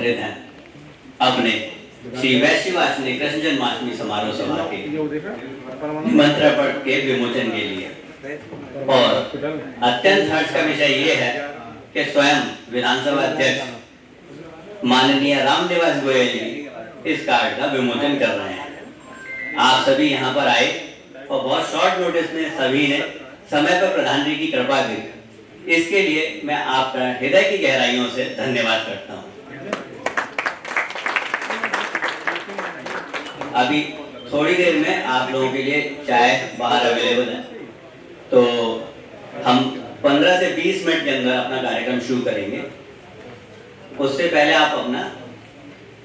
आमंत्रित हैं अपने श्री वैश्य वासनी कृष्ण जन्माष्टमी समारोह सभा के मंत्र पट के विमोचन के लिए। और अत्यंत हर्ष का विषय ये है कि स्वयं विधानसभा अध्यक्ष माननीय रामनिवास गोयल जी इस कार्ड का विमोचन कर रहे हैं। आप सभी यहाँ पर आए और बहुत शॉर्ट नोटिस में सभी ने समय पर प्रधान जी की कृपा की, इसके लिए मैं आपका हृदय की गहराइयों से धन्यवाद करता हूँ। अभी थोड़ी देर में आप लोगों के लिए चाय बाहर अवेलेबल है, तो हम 15 से 20 मिनट के अंदर अपना कार्यक्रम शुरू करेंगे। उससे पहले आप अपना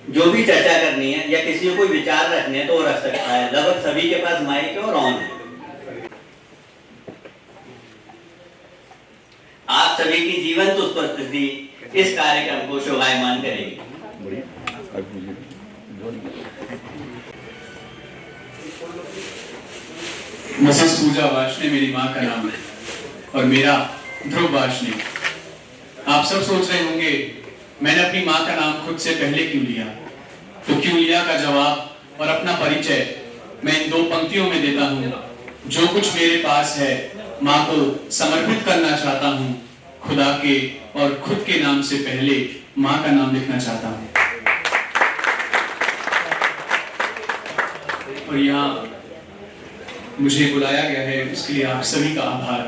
जो भी चर्चा करनी है या किसी को कोई विचार रखने हैं तो वो रख सकता है। लगभग सभी के पास माइक और ऑन है। आप सभी की जीवंत उपस्थिति इस कार्यक्रम को शोभायमान करेगी। मिसेस पूजा वार्ष्णेय मेरी माँ का नाम है और मेरा ध्रुव वार्ष्णेय। आप सब सोच रहे होंगे मैंने अपनी माँ का नाम खुद से पहले क्यों लिया, तो क्यों लिया का जवाब और अपना परिचय मैं इन 2 पंक्तियों में देता हूँ। जो कुछ मेरे पास है माँ को समर्पित करना चाहता हूँ, खुदा के और खुद के नाम से पहले माँ का नाम लिखना चाहता हूँ। और यहाँ मुझे बुलाया गया है उसके लिए आप सभी का आभार।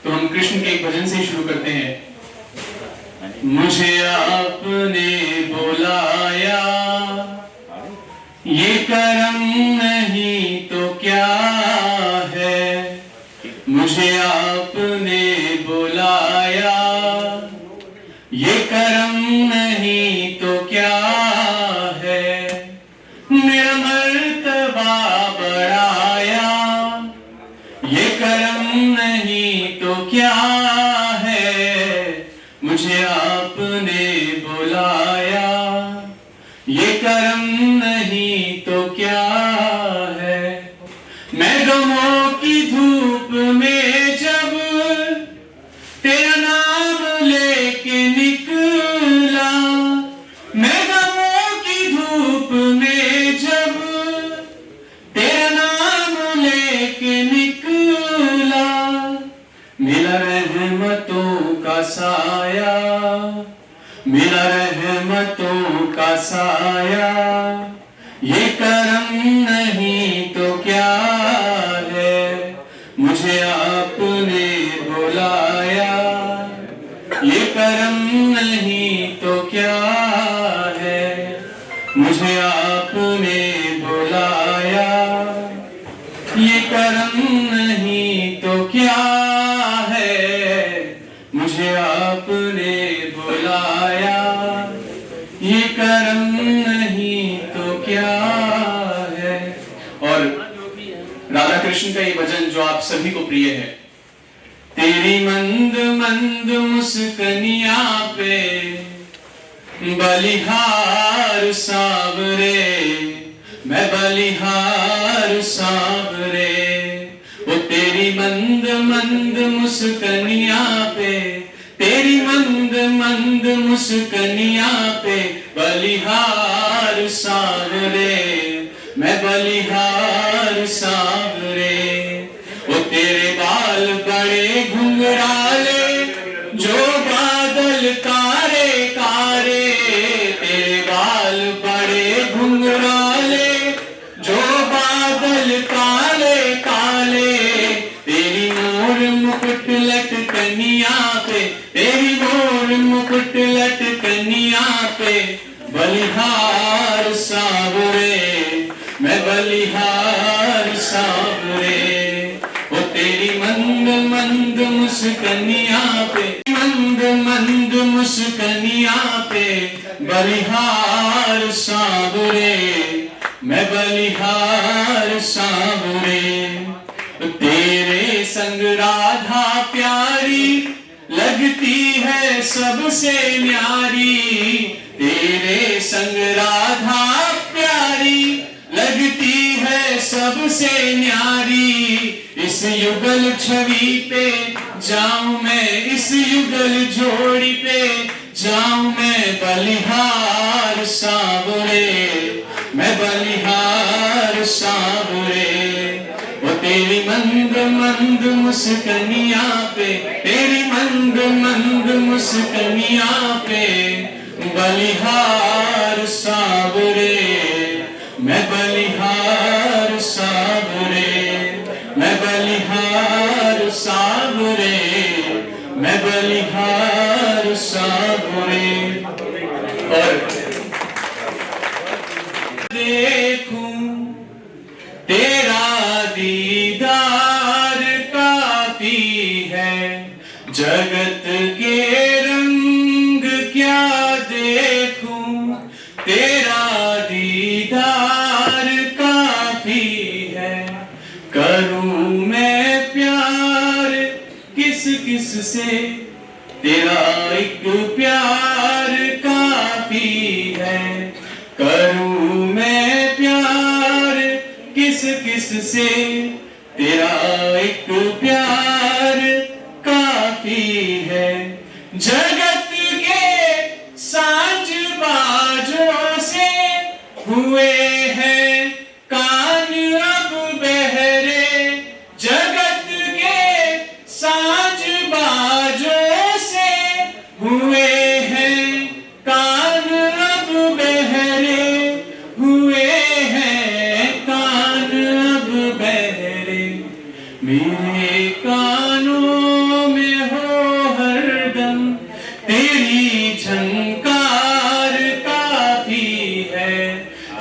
तो हम कृष्ण के एक भजन से ही शुरू करते हैं। मुझे आपने बुलाया, ये करम नहीं तो क्या है। मुझे आपने बुलाया, ये करम नहीं तो क्या है। मेरा मर्तबा बढ़ाया, ये करम नहीं तो क्या है। मुझे आपने बुलाया, ये करम नहीं तो क्या है। मैं गमों की धूप में जब तेरा नाम लेके निकला, मैं गमों की धूप में जब तेरा नाम लेके निकला, मिला रहमतों का साया, मिला रहमतों का साया। ये करम नहीं तो क्या है। मुझे आपने बुलाया, ये करम नहीं तो क्या है। मुझे आपने बुलाया, ये करम नहीं तो क्या है। मुझे आपने बुलाया, ये करम नहीं तो क्या है। और राधा कृष्ण का ये भजन जो आप सभी को प्रिय है। तेरी मंद मंद मुस्कनिया पे बलिहार सावरे, मैं बलिहार सावरे। वो तेरी मंद मंद मुस्कनिया पे, तेरी मंद मंद मुस्कनिया पे बलिहार सावरे, मैं बलिहार सावरे। वो तेरे बाल बड़े घुंघराले जो बादल कारे कारे, तेरे बाल बड़े घुंघराले जो बादल काले काले। तेरी मोर मुकुट लटकनिया पे, तेरी मोर मुकुट लटकनिया पे बलिहार सावरे, मैं बलिहार सावरे। वो तेरी मंद मंद मुस्कनिया पे, मंद मंद मुस्कनिया पे बलिहार सावरे, मैं बलिहार सावरे। तेरे संग राधा प्यारी लगती है सबसे न्यारी, तेरे संग राधा प्यारी लगती है सबसे न्यारी। इस युगल छवि पे जाऊं मैं, इस युगल जोड़ी पे जाऊं मैं बलिहार सांवरे, मैं बलिहार सांवरे, वो तेरी मंद मंद मुस्कनिया पे, तेरी मंद मंद मुस्कनिया पे, बलिहार सांवरे, मैं बलिहार सांवरे, मैं बलिहार सांवरे, मैं बलिहार सांवरे। और देखूं तेरा दीदार काफी है, जगत के रंग क्या देखूं, तेरा दीदार काफी है, करूं मैं प्यार किस किस से, तेरा एक प्यार काफी है, करूं मैं प्यार किस किस से, तेरा एक प्यार काफी है, जगत के साज बाजों से हुए हैं कान अब बहरे, जगत के साज बाजों से हुए हैं कान अब बहरे, हुए हैं कान अब बहरे, मेरे कानों में हो हरदम तेरी झंकार काफी है,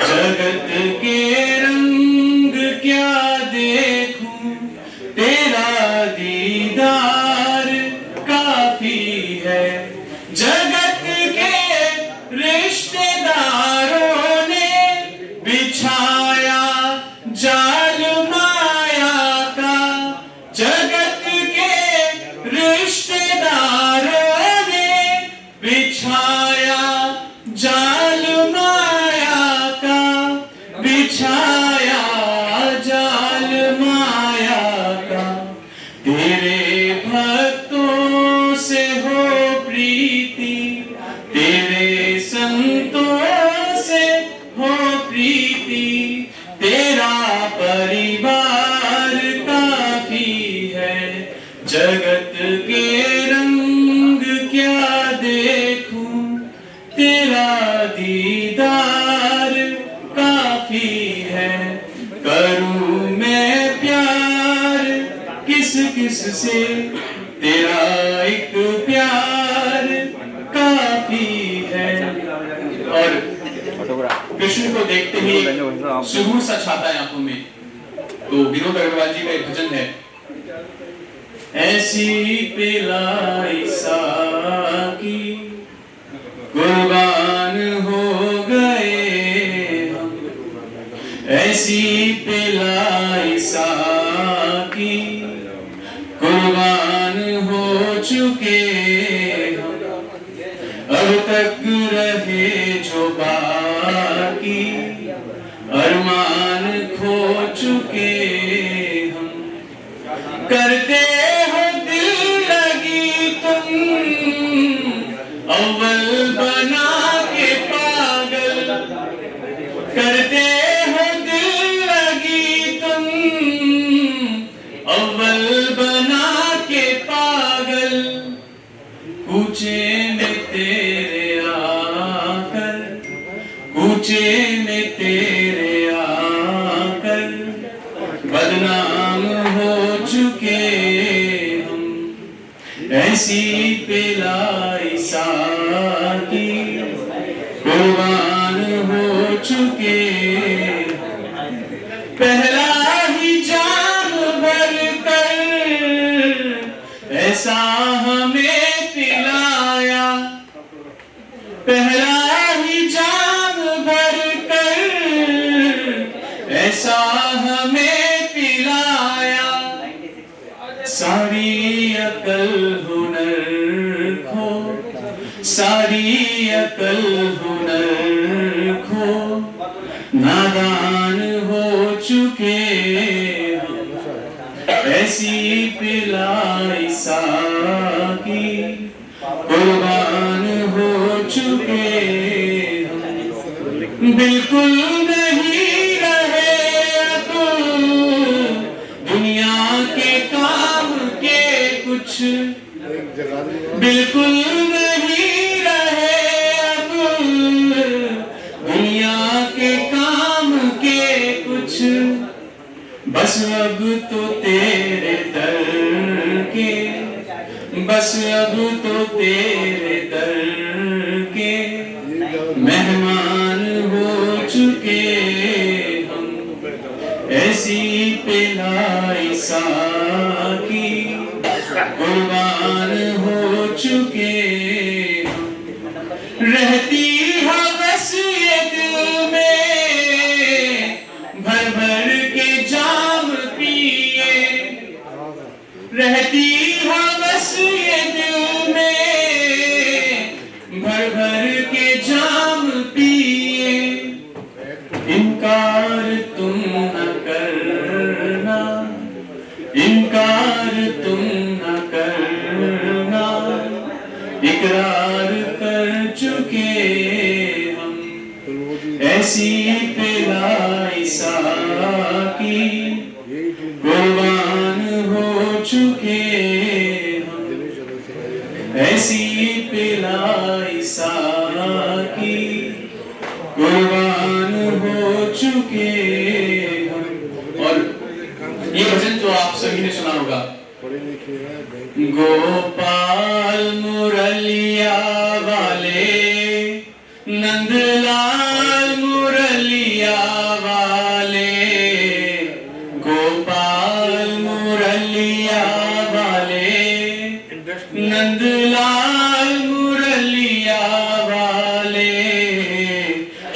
जगत के रंग क्या देखूं, तेरा दीदार काफी है, जगत के रिश्तेदारों ने बिछाया जाल माया का, जगत के रिश्तेदारों ने बिछाया जाल माया का, बिछाया जाल माया का, तेरे भक्तों से हो प्रीति, तेरे संतों से हो प्रीति, तेरा परिवार काफी है, जगत के रंग क्या देखूं, तेरा दीदार काफी है, करूं मैं प्यार किस किस से, तेरा एक प्यार काफी है। और कृष्ण को देखते ही सुरूर सा छाता है आंखों में। तो विनोद अग्रवाल जी का एक भजन है, ऐसी पिलाई साकी कुर्बान हो गए हम, ऐसी पिलाई साकी कुर्बान हो चुके हम, अब तक रहे जो बाकी अरमान खो चुके हम, करते हो दिल लगी तुम अव्वल बना के पागल, करते हो दिल लगी तुम अव्वल बना के पागल, कूचे में तेरे आकर, कूचे में तेरे आकर बदनाम हो चुके हम, ऐसी पिलाई साकी कुर्बान हो चुके, पहला ही जाम भर कर ऐसा हमें पिलाया, पहला ही जाम भर कर ऐसा हमें पिलाया, सारी अकल हुनर खो, सारी अकल हुनर खो, नादान हो चुके हम, ऐसी पिलाई साकी कुर्बान हो चुके बिल्कुल नहीं रहे अब दुनिया के काम के कुछ, बिल्कुल नहीं रहे अब दुनिया के काम के कुछ, बस अब तो तेरे दर के, बस अब तो तेरे दर के मेहमान हो चुके हम, ऐसी पिलाई साकी कुर्बान हो चुके हम, रहती हवस ये दिल में भर भर के जाम पिए, रहती हवस ये दिल में भर भर के जाम पिए, इनकार तुम न करना, इनकार तुम न करना, इकरार कर चुके हम, ऐसी पिलाई साकी कुर्बान हो चुके हम, ऐसी पिलाई साकी कुर्बान हो चुके हम। और ये भजन जो आप सभी ने सुना होगा, गोपाल मुरलिया वाले, नंदलाल मुरलिया वाले, गोपाल मुरलिया वाले, नंदलाल मुरलिया वाले,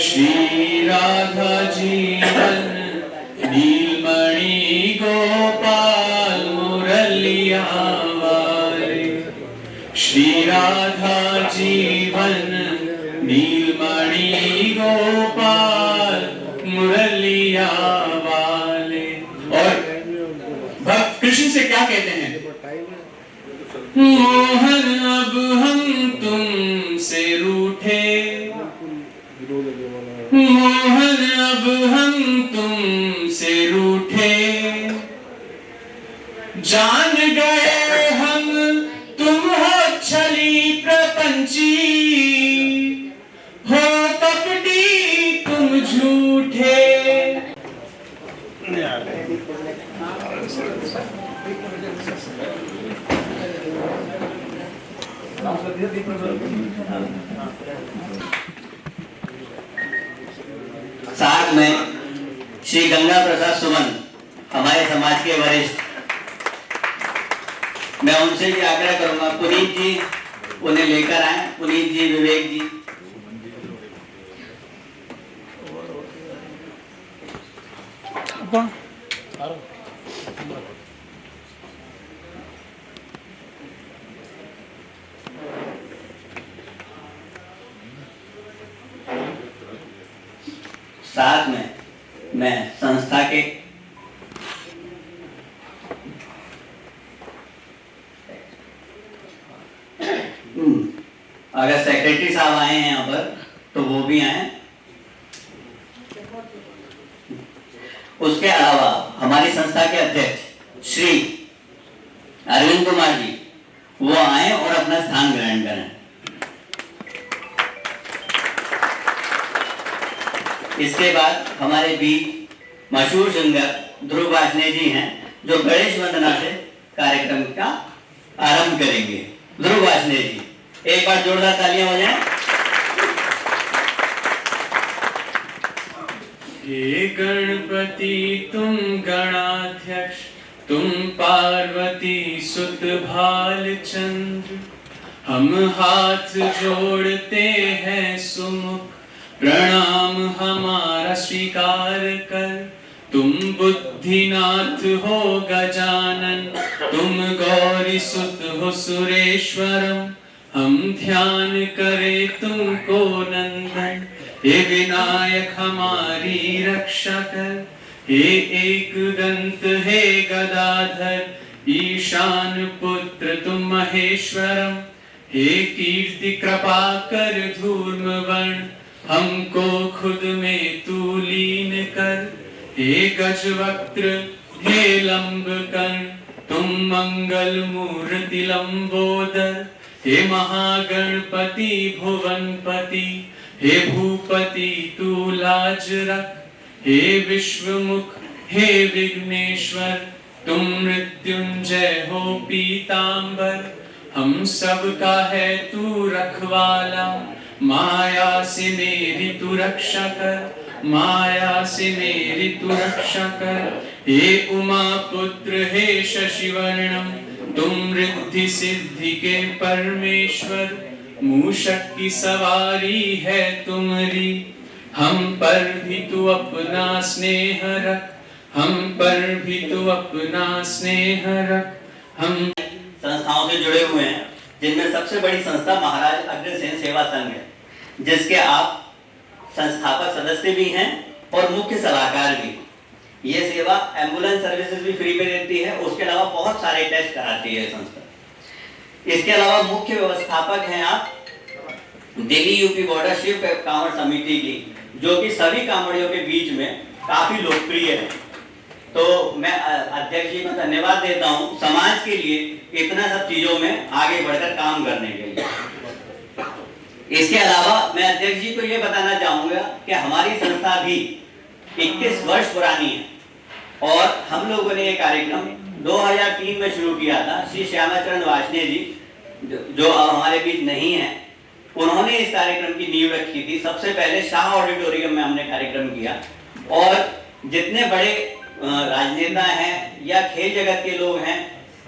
श्री राधा जीवन नीलमणि गोपाल मुरलिया वाले, श्री राधा जीवन नीलमणि गोपाल मुरलिया वाले। और भक्त कृष्ण से क्या कहते हैं, मोहन अब हम तुमसे रूठे, मोहन अब हम तुमसे रूठे, जान गए हम तुम हो छली प्रपंची, हो कपटी तुम झूठे। साथ में श्री गंगा प्रसाद सुमन हमारे समाज के वरिष्ठ, मैं उनसे भी आग्रह करूंगा, पुनीत जी उन्हें लेकर आए, पुनीत जी, विवेक जी। साथ में मैं संस्था के अगर सेक्रेटरी साहब आए हैं यहाँ पर तो वो भी आए, उसके अलावा हमारी संस्था के अध्यक्ष श्री अरविंद कुमार जी वो आए और अपना स्थान ग्रहण करें। इसके बाद हमारे बीच मशहूर सिंगर ध्रुव वासने जी हैं जो गणेश वंदना से कार्यक्रम का आरंभ करेंगे। ध्रुव वासने जी, एक बार जोरदार तालियां हो जाएं। हे गणपति तुम गणाध्यक्ष, तुम पार्वती सुत भालचंद्र, हम हाथ जोड़ते हैं सुमुख, प्रणाम हमारा स्वीकार कर। तुम बुद्धिनाथ हो गजानन, तुम गौरी सुत हो सुरेश्वरम, हम ध्यान करे तुमको नंदन। हे विनायक हमारी रक्षा कर, हे एक दंत हे गदाधर, ईशान पुत्र तुम महेश्वरम। हे कीर्ति कृपा कर धूर्म वर्ण, हमको खुद में तू लीन कर, हे गजवक्त्र हे लंबकर, तुम मंगल मूर्ति लंबोदर, हे महागणपति भुवनपति, हे भूपति तू लाज रख, हे विश्वमुख हे विघ्नेश्वर, तुम मृत्युंजय हो पीतांबर, हम सब का है तू रखवाला, माया से मेरी तू रक्षा कर, माया से मेरी तू रक्षा कर, हे उमा पुत्र हे शशिवर्णम, तुम रिद्धि सिद्धि के परमेश्वर, मूषक की सवारी है तुम्हारी, हम पर भी तू अपना स्नेह रख, हम पर भी तू अपना स्नेह रख। हम संस्थाओं से जुड़े हुए हैं, जिनमें सबसे बड़ी संस्था महाराज अग्रसेन सेवा संघ है, जिसके आप संस्थापक सदस्य भी हैं और मुख्य सलाहकार भी। ये सेवा एम्बुलेंस सर्विसेज भी फ्री में देती है, उसके अलावा बहुत सारे टेस्ट कराती है संस्था। इसके अलावा मुख्य व्यवस्थापक हैं आप दिल्ली यूपी बॉर्डर शिव कांवड़ समिति की, जो कि सभी कांवड़ियों के बीच में काफी लोकप्रिय है। तो मैं अध्यक्ष जी को धन्यवाद देता हूँ समाज के लिए इतना सब चीजों में आगे बढ़कर काम करने के लिए। इसके अलावा मैं अध्यक्ष जी को ये बताना चाहूंगा कि हमारी संस्था भी 21 वर्ष पुरानी है और हम लोगों ने ये कार्यक्रम 2003 में शुरू किया था। श्री श्यामाचरण वार्ष्णेय जी जो अब हमारे बीच नहीं है, उन्होंने इस कार्यक्रम की नींव रखी थी। सबसे पहले शाह ऑडिटोरियम में हमने कार्यक्रम किया और जितने बड़े राजनेता हैं या खेल जगत के लोग हैं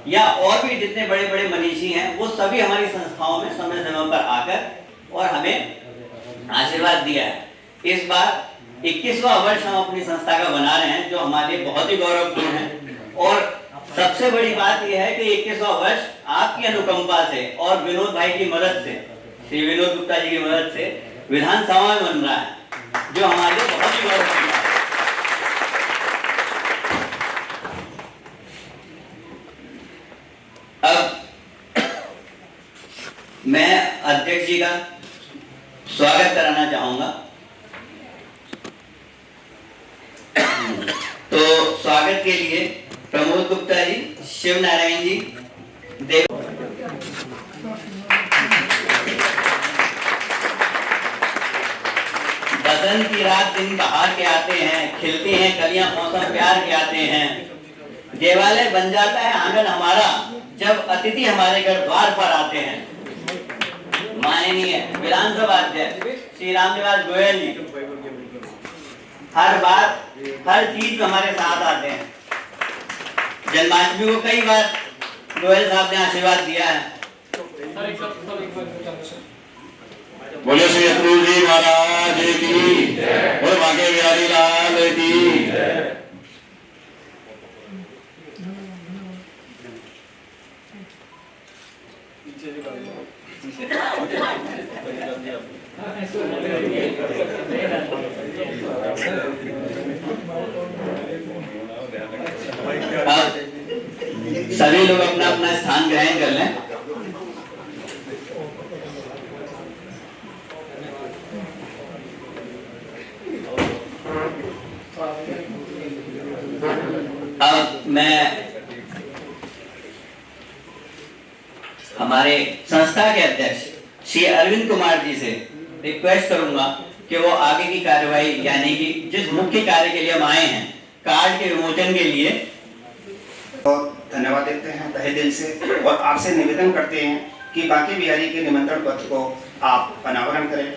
या और भी जितने बड़े बड़े मनीषी हैं, वो सभी हमारी संस्थाओं में समय समय पर आकर और हमें आशीर्वाद दिया है। इस बार 21वां वर्ष हम अपनी संस्था का बना रहे हैं, जो हमारे लिए बहुत ही गौरवपूर्ण है। और सबसे बड़ी बात यह है कि 21वां वर्ष आपकी अनुकंपा से और विनोद भाई की मदद से, श्री विनोद गुप्ता जी की मदद से विधानसभा में बन रहा है, जो हमारे लिए बहुत ही गौरवपूर्ण है। अब मैं अध्यक्ष जी का स्वागत कराना चाहूंगा। तो स्वागत के लिए प्रमोद गुप्ता जी, शिव नारायण जी, देव बसंत की रात दिन बहार के आते हैं, खिलती हैं कलियां मौसम प्यार के आते हैं, देवालय बन जाता है आंगन हमारा जब अतिथि हमारे घर द्वार पर आते हैं। माननीय विधानसभा अध्यक्ष श्री रामनिवास गोयल जी हर बार हर चीज में हमारे साथ आते हैं। जन्माष्टमी को कई बार गोयल साहब ने आशीर्वाद दिया है। बोले श्री अक्रूर जी महाराज की और बांके बिहारी लाल की। सभी लोग अपना अपना स्थान ग्रहण कर लें। अब मैं हमारे संस्था के अध्यक्ष श्री अरविंद कुमार जी से रिक्वेस्ट करूंगा कि वो आगे की कार्यवाही, यानी कि जिस मुख्य कार्य के लिए हम आए हैं, कार्ड के विमोचन के लिए, धन्यवाद देते हैं तहे दिल से और आपसे निवेदन करते हैं कि बांके बिहारी के निमंत्रण पत्र को आप अनावरण करें।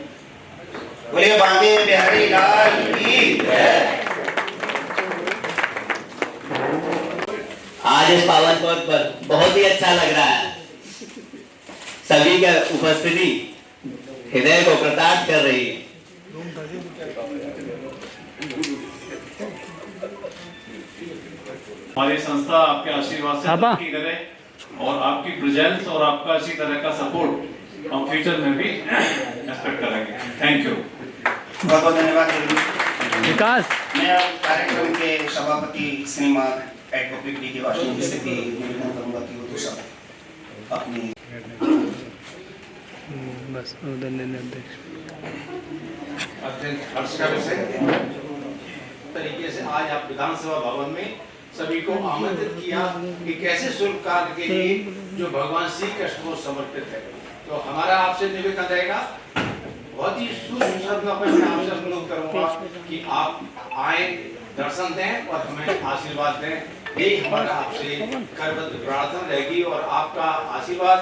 बोले बांके बिहारी लाल की जय। आज इस पावन पर्व पर बहुत ही अच्छा लग रहा है। सभी का उपस्थिति हृदय को कृतार्थ कर रही है। हमारी संस्था आपके आशीर्वाद से तरक्की करे और आपकी प्रेजेंस और आपका इसी तरह का सपोर्ट हम फ्यूचर में भी एक्सपेक्ट करेंगे। Thank you. बहुत बहुत धन्यवाद विकास। मैं कार्यक्रम के सभापति श्रीमान एडवोकेट डी के वार्ष्णेय जी से भी निवेदन करूंगा कि वो तो सब अपनी बस अध्यक्ष अत्यंत हर्ष का विषय तरीके से आज आप विधानसभा भवन में सभी को आमंत्रित किया कि कैसे शुभ कार्य के लिए जो भगवान श्री कृष्ण को समर्पित है। तो हमारा आपसे निवेदन रहेगा, बहुत ही सूक्ष्म शब्दों में मैं आपसे अनुरोध करूंगा कि आप आए, दर्शन दें और हमें आशीर्वाद दें। यही हमारा आपसे करबद्ध प्रार्थना रहेगी और आपका आशीर्वाद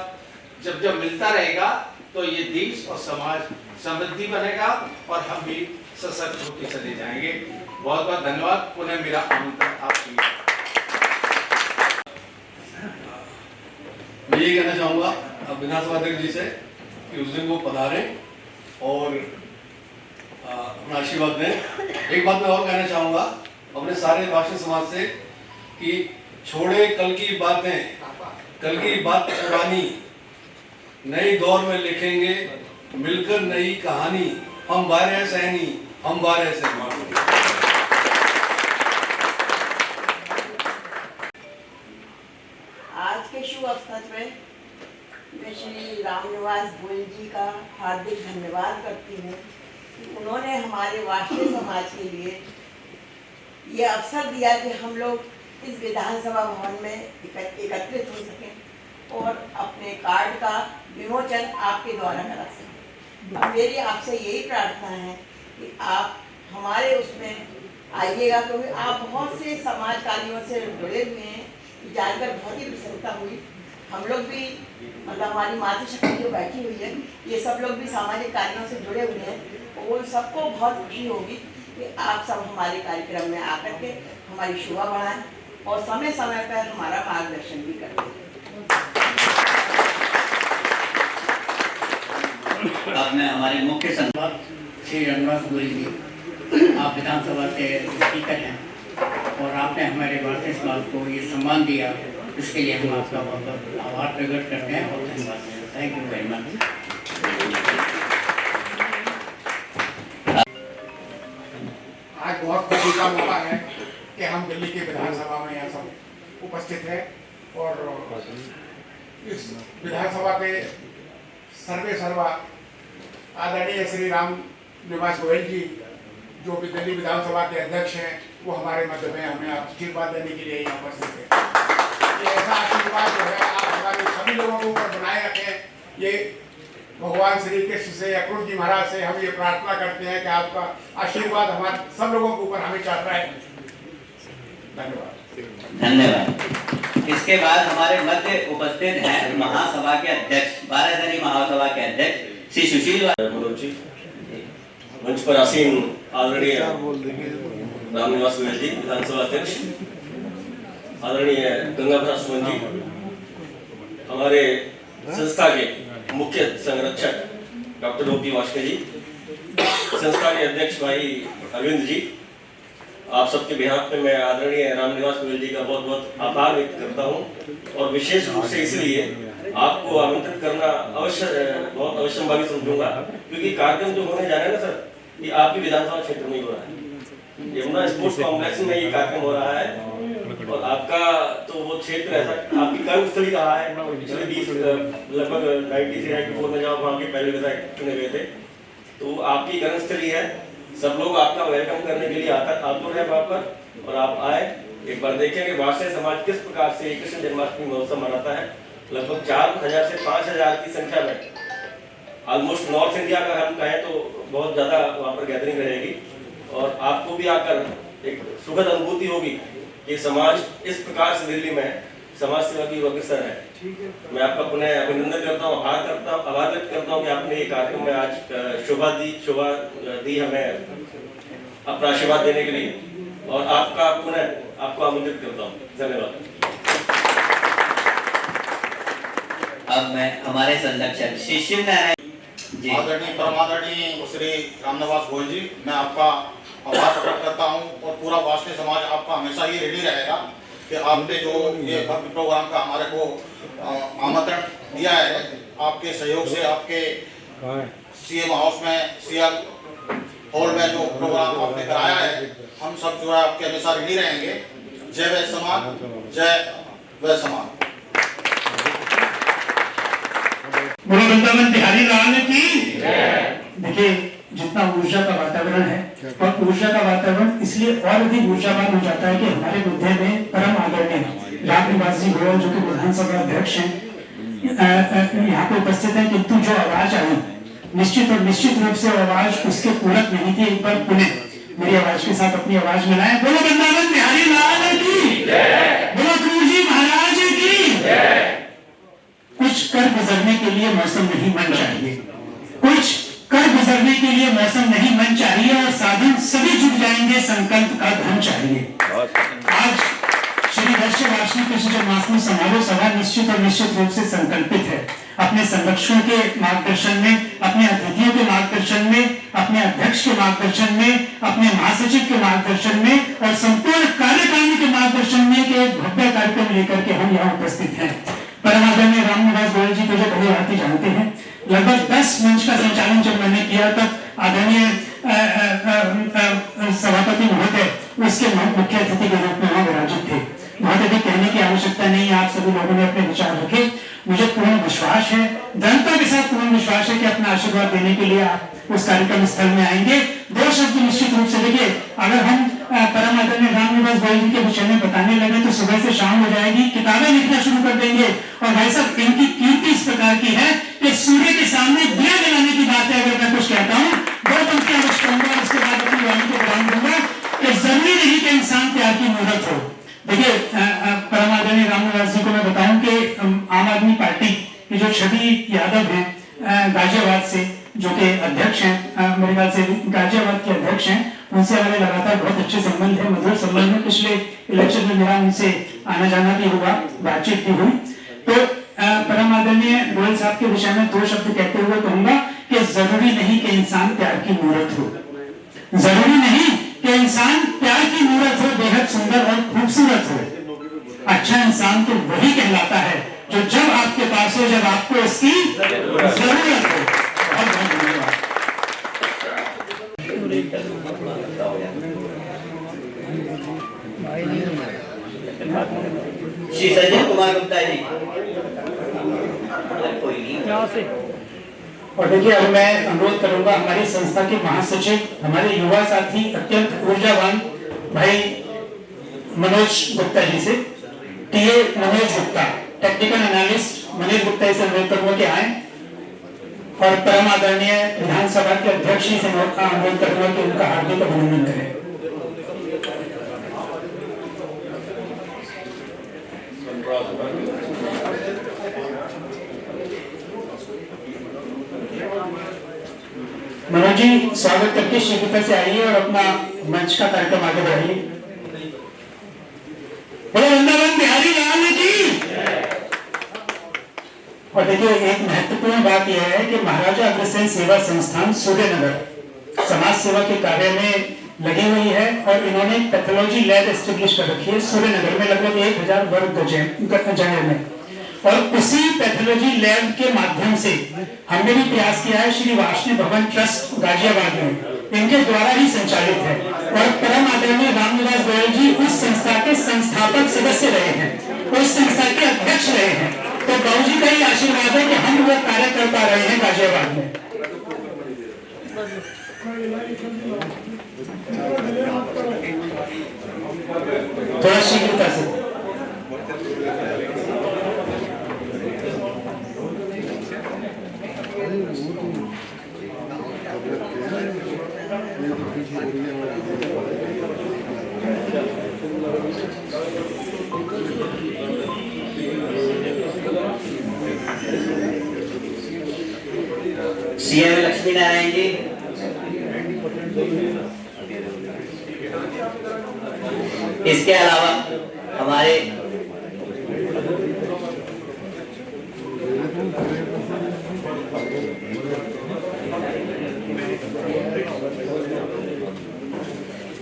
जब जब मिलता रहेगा तो ये देश और समाज समृद्धि बनेगा और हम भी सशक्त होकर चले जाएंगे। बहुत बहुत धन्यवाद। पुनः मेरा आमंत्रण आपकी। मैं ये कहना चाहूँगा अब विधानसभा अध्यक्ष जी से कि उस दिन वो पधारें और अपना आशीर्वाद दें। एक बात मैं और कहना चाहूँगा अपने सारे भाषण समाज से कि छोड़े कल की बातें, कल की बात पुरानी, नई दौर में लिखेंगे मिलकर नई कहानी, हम वारे सहनी, हम वारे सहनी। आज के शुभ अवसर में मैं श्री रामनिवास गोयल जी का हार्दिक धन्यवाद करती हूँ कि उन्होंने हमारे वाष्णव समाज के लिए ये अवसर दिया कि हम लोग इस विधानसभा भवन में एकत्रित हो सकें और अपने कार्ड का विमोचन आपके द्वारा करा सकें। अब मेरी आपसे यही प्रार्थना है कि आप हमारे उसमें आइएगा, क्योंकि आप बहुत से समाज कार्यों से जुड़े हुए हैं। जानकर बहुत ही प्रसन्नता हुई। हम लोग भी मतलब हमारी मातृशक्ति जो बैठी हुई है, ये सब लोग भी सामाजिक कार्यों से जुड़े हुए हैं। वो सबको बहुत खुशी होगी कि आप सब हमारे कार्यक्रम में आकर के हमारी शोभा बढ़ाएं और समय समय पर हमारा मार्गदर्शन भी करें। अब मैं हमारे मुख्य संवाद श्री रामनिवास गोयल जी, आप विधानसभा के स्पीकर हैं और आपने हमारे भारतीय समाज को ये सम्मान दिया, इसके लिए हम आपका बहुत बहुत आभार प्रकट करते हैं और धन्यवाद देते हैं। Thank you very much. आज बहुत खुशी का मौका है कि हम दिल्ली की विधानसभा में यहाँ सब उपस्थित हैं और इस विधानसभा के सर्वे सर्वा आदरणीय श्री रामनिवास गोयल जी जो भी दिल्ली विधानसभा के अध्यक्ष हैं, वो हमारे मध्य में हमें आशीर्वाद देने के लिए यहाँ उपस्थित है। ये ऐसा आशीर्वाद जो है आप हमारे सभी लोगों को ऊपर बनाए रखें। ये भगवान श्री कृष्ण से, अक्रूर जी महाराज से हम ये प्रार्थना करते हैं कि आपका आशीर्वाद हमारे सब लोगों के ऊपर हमेशा रहे। धन्यवाद। धन्यवाद। इसके बाद हमारे मध्य उपस्थित हैं महासभा के अध्यक्ष, 12 जनी महासभा के अध्यक्ष श्री सुशील मनोज जी, मंच पर आसीन आदरणीय रामनिवास गोयल जी विधानसभा अध्यक्ष, आदरणीय गंगाधर सुमन जी, हमारे संस्था के मुख्य संरक्षक डॉक्टर ओपी वाष्णव जी, संस्था के अध्यक्ष भाई अरविंद जी, आप सबके बिहाफ में मैं आदरणीय रामनिवास गोयल जी का बहुत बहुत आभार व्यक्त करता हूं और विशेष रूप से इसलिए आपको आमंत्रित करना बहुत अवश्यंभावी समझूंगा, क्योंकि कार्यक्रम जो होने जा रहा है ना सर, ये आपकी विधानसभा क्षेत्र में ही हो रहा है। यमुना स्पोर्ट्स कॉम्प्लेक्स में ये कार्यक्रम हो रहा है और आपका तो वो क्षेत्र ऐसा आपकी कर्मस्थली रहा है। पिछले 20 लगभग 93-94 में जब वहाँ के पहले विधायक चुने गए थे, तो आपकी कर्मस्थली है। सब लोग आपका वेलकम करने के लिए आतुर है वहाँ पर, और आप आए एक बार देखें कि वाष्णव समाज किस प्रकार से कृष्ण जन्माष्टमी महोत्सव मनाता है। लगभग 4000 से 5000 की संख्या में, ऑलमोस्ट नॉर्थ इंडिया का हम कहें तो बहुत ज्यादा वहाँ पर गैदरिंग रहेगी और आपको भी आकर एक सुखद अनुभूति होगी कि समाज इस प्रकार से दिल्ली में समाज सेवा की अग्रसर है। मैं आपका पुनः अभिनंदन करता हूँ, आभार व्यक्त करता हूँ कि आपने ये कार्यक्रम में आज शोभा दी हमें अपना आशीर्वाद देने के लिए, और आपका पुनः आपको आमंत्रित करता हूँ। धन्यवाद। अब मैं हमारे संरक्षक श्री शिव नारायण जी, आदरणीय परमादरणीय श्री रामनिवास गोयल जी, मैं आपका आभार प्रकट करता हूं और पूरा वाष्णव समाज आपका हमेशा ही रेडी रहेगा कि आपने जो ये भव्य प्रोग्राम का हमारे को आमंत्रण दिया है, आपके सहयोग से आपके सीएम हाउस में, सीएम हॉल में जो प्रोग्राम आपने कराया है, हम सब जो है आपके हमेशा रेडी रहेंगे। जय वैश्य समाज, जय वैश्य समाज। बोलो वृंदावन बिहारी लाल की। देखिए जितना ऊर्जा का वातावरण है, और ऊर्जा का वातावरण इसलिए और अधिक ऊर्जावान हो जाता है कि हमारे मुद्दे में परम आदरणीय रामनिवास जी गोयल जो कि विधानसभा अध्यक्ष हैं यहाँ पे उपस्थित है, किंतु जो आवाज आई निश्चित रूप से आवाज उसके पूरक नहीं थी। एक बार पुनः मेरी आवाज के साथ अपनी आवाज मिलाएं। बोलो वृंदावन बिहारी लाल की जय, बोलो क्रूर जी महाराज की जय। कुछ कर गुजरने के लिए मौसम नहीं मन चाहिए, कुछ कर गुजरने के लिए मौसम नहीं मन चाहिए, और साधन सभी जुट जाएंगे, संकल्प का धन चाहिए। आज श्री वैश्य वार्षिक कृष्ण जन्माष्टमी समारोह सभा निश्चित रूप से संकल्पित है अपने संरक्षकों के मार्गदर्शन में, अपने अतिथियों के मार्गदर्शन में, अपने अध्यक्ष के मार्गदर्शन में, अपने महासचिव के मार्गदर्शन में और संपूर्ण कार्यकारिणी के मार्गदर्शन में के भव्य कार्यक्रम लेकर के हम यहाँ उपस्थित हैं। परमादरणीय रामनिवास गोयल जी को जो भली भांति जानते हैं, लगभग 10 मंच का संचालन जब मैंने किया तब आदरणीय सभापति महोदय उसके मुख्य अतिथि के रूप में वहां विराजित थे। बहुत अधिक कहने की आवश्यकता नहीं है, आप सभी लोगों ने अपने विचार रखे। मुझे पूर्ण विश्वास है, दृढ़ता के साथ पूर्ण विश्वास है कि अपना आशीर्वाद देने के लिए आप उस कार्यक्रम स्थल में आएंगे। 2 शब्द निश्चित रूप से देखिए, अगर हम परम आदरणीय रामनिवास गोयल जी के विषय में बताने लगे तो सुबह से शाम हो जाएगी, किताबें लिखना शुरू कर देंगे। और भाई साहब, इनकी कीर्ति इस प्रकार की है कि सूर्य के सामने दिया जलाने की बात है। अगर मैं कुछ कहता हूँ 2 पंक्तियां बस कहूंगा, उसके बाद अपनी वाणी को बयान दूंगा कि जरूरी नहीं कि इंसान प्यार की मूर्त हो। देखिए, परम आदरणीय रामनिवास जी को मैं बताऊं कि आम आदमी पार्टी की जो छवि यादव है गाजियाबाद से, जो कि अध्यक्ष हैं, मेरे ख्याल से गाजियाबाद के अध्यक्ष हैं, उनसे हमारे लगातार बहुत अच्छे संबंध है, मधुर संबंध है। पिछले इलेक्शन में मेरा उनसे आना जाना भी हुआ, बातचीत भी हुई। तो परम आदरणीय गोयल साहब के विषय में 2 शब्द कहते हुए कहूंगा कि जरूरी नहीं कि इंसान प्यार की मूर्त हो, जरूरी नहीं कि इंसान प्यार की मूर्त हो, बेहद सुंदर और खूबसूरत हो। अच्छा इंसान तो वही कहलाता है जो जब आपके पास हो, जब आपको उसकी जरूरत हो। बहुत बहुत धन्यवाद। श्री सज्जन कुमार गुप्ता जी। और देखिए, अब मैं अनुरोध करूंगा हमारी संस्था के महासचिव, हमारे युवा साथी, अत्यंत ऊर्जावान भाई मनोज गुप्ता जी से, TA Manoj Gupta, technical analyst Manoj Gupta से अनुरोध करूंगा कि आए, और परम आदरणीय विधानसभा के अध्यक्ष जी से अनुरोध करूंगा कि उनका हार्दिक अभिनंदन करें। मनोज जी, स्वागत करके शीघ्रता से आइए और अपना मंच का कार्यक्रम आगे बढ़ाइए। वृंदावन बिहारी लाल की। और देखिए, एक महत्वपूर्ण बात यह है कि महाराजा अग्रसेन सेवा संस्थान सूर्यनगर समाज सेवा के कार्य में लगी हुई है, और इन्होंने पैथोलॉजी लैब एस्टेब्लिश कर रखी है सूर्यनगर में, लगभग 1000 वर्ग जगह में। और उसी पैथोलॉजी लैब के माध्यम से हमने भी प्रयास किया है, श्री वार्षिक भवन ट्रस्ट गाजियाबाद में, इनके द्वारा ही संचालित है। और परम आदरणीय रामनिवास गोयल जी उस संस्था के संस्थापक सदस्य रहे हैं, उस संस्था के अध्यक्ष रहे हैं। तो बाबू जी का ही आशीर्वाद है कि हम वो कार्य कर पा रहे हैं गाजियाबाद में। थोड़ा शीघ्रता से। सीएम लक्ष्मी नारायण जी, इसके अलावा हमारे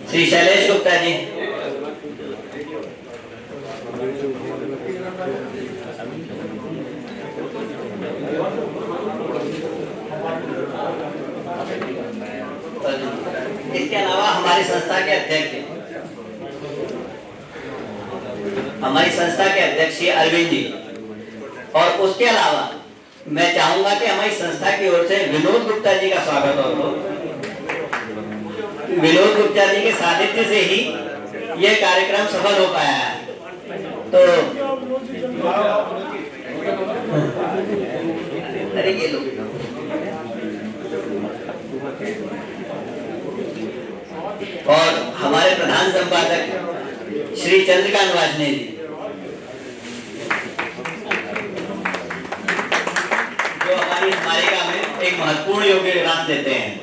श्री शैलेश गुप्ता जी, इसके अलावा हमारी संस्था के अध्यक्ष, हमारी संस्था के अध्यक्ष अरविंद जी, और उसके अलावा मैं चाहूंगा कि हमारी संस्था की ओर से विनोद गुप्ता जी का स्वागत हो। विनोद गुप्ता जी के सानिध्य से ही यह कार्यक्रम सफल हो पाया है। तो अरे ये लो। और हमारे प्रधान संपादक श्री चंद्रकांत वाजने जी, जो हमारी स्मारिका में एक महत्वपूर्ण योगदान देते हैं।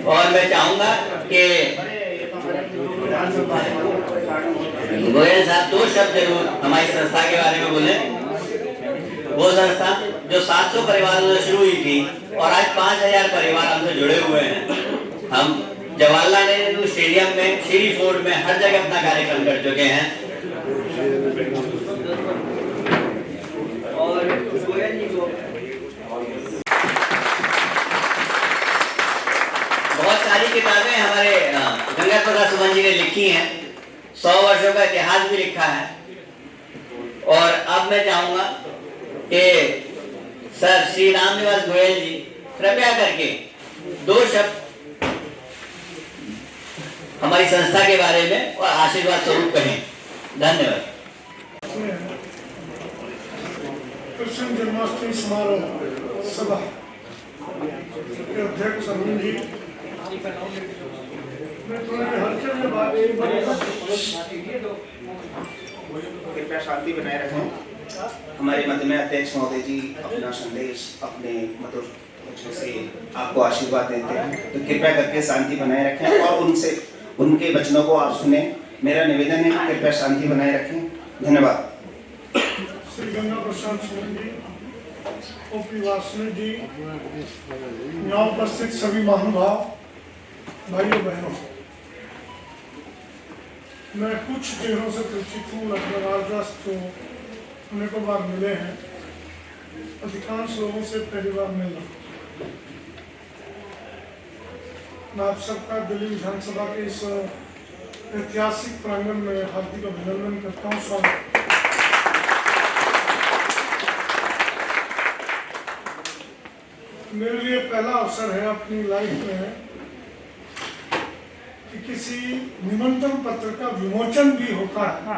और मैं चाहूंगा कि गोयल साहब 2 शब्द जरूर हमारी संस्था के बारे में बोले। वो संस्था जो 700 परिवारों से शुरू हुई थी और आज 5000 परिवार हमसे जुड़े हुए हैं। हम जवाहरलाल नेहरू स्टेडियम में, श्री फोर्ट में, हर जगह अपना कार्यक्रम कर चुके हैं। और गोयल जी को बहुत सारी किताबें हमारे गंगा प्रसाद सुमन जी ने लिखी हैं। 100 वर्षों का इतिहास भी लिखा है। और अब मैं चाहूंगा कि सर श्री रामनिवास गोयल जी कृपया करके 2 शब्द हमारी संस्था के बारे में और आशीर्वाद स्वरूप कहें। धन्यवाद। कृष्ण जन्माष्टमी समारोह सभा के अध्यक्ष अरुण जी, कृपया शांति बनाए रखें। हमारे मध्य में अध्यक्ष महोदय जी अपना संदेश अपने मधुर वचनों से आपको आशीर्वाद देते हैं, तो कृपया करके शांति बनाए रखें और उनसे उनके वचनों को आप सुने। मेरा निवेदन है कि कृपया शांति बनाए रखें। धन्यवाद। श्री गंगा प्रसाद सुमन जी, ओपी वासने जी, यहाँ उपस्थित सभी महानुभाव, भाइयों बहनों, मैं कुछ चेहरों से परिचित हूँ। लगभग 8-10 तो अनेकों बार मिले हैं, अधिकांश लोगों से पहली बार मिल रहा हूँ। मैं आप सबका दिल्ली विधानसभा के इस ऐतिहासिक प्रांगण में हार्दिक अभिनंदन करता हूँ। स्वागत। मेरे लिए पहला अवसर है अपनी लाइफ में कि किसी निमंत्रण पत्र का विमोचन भी होता है।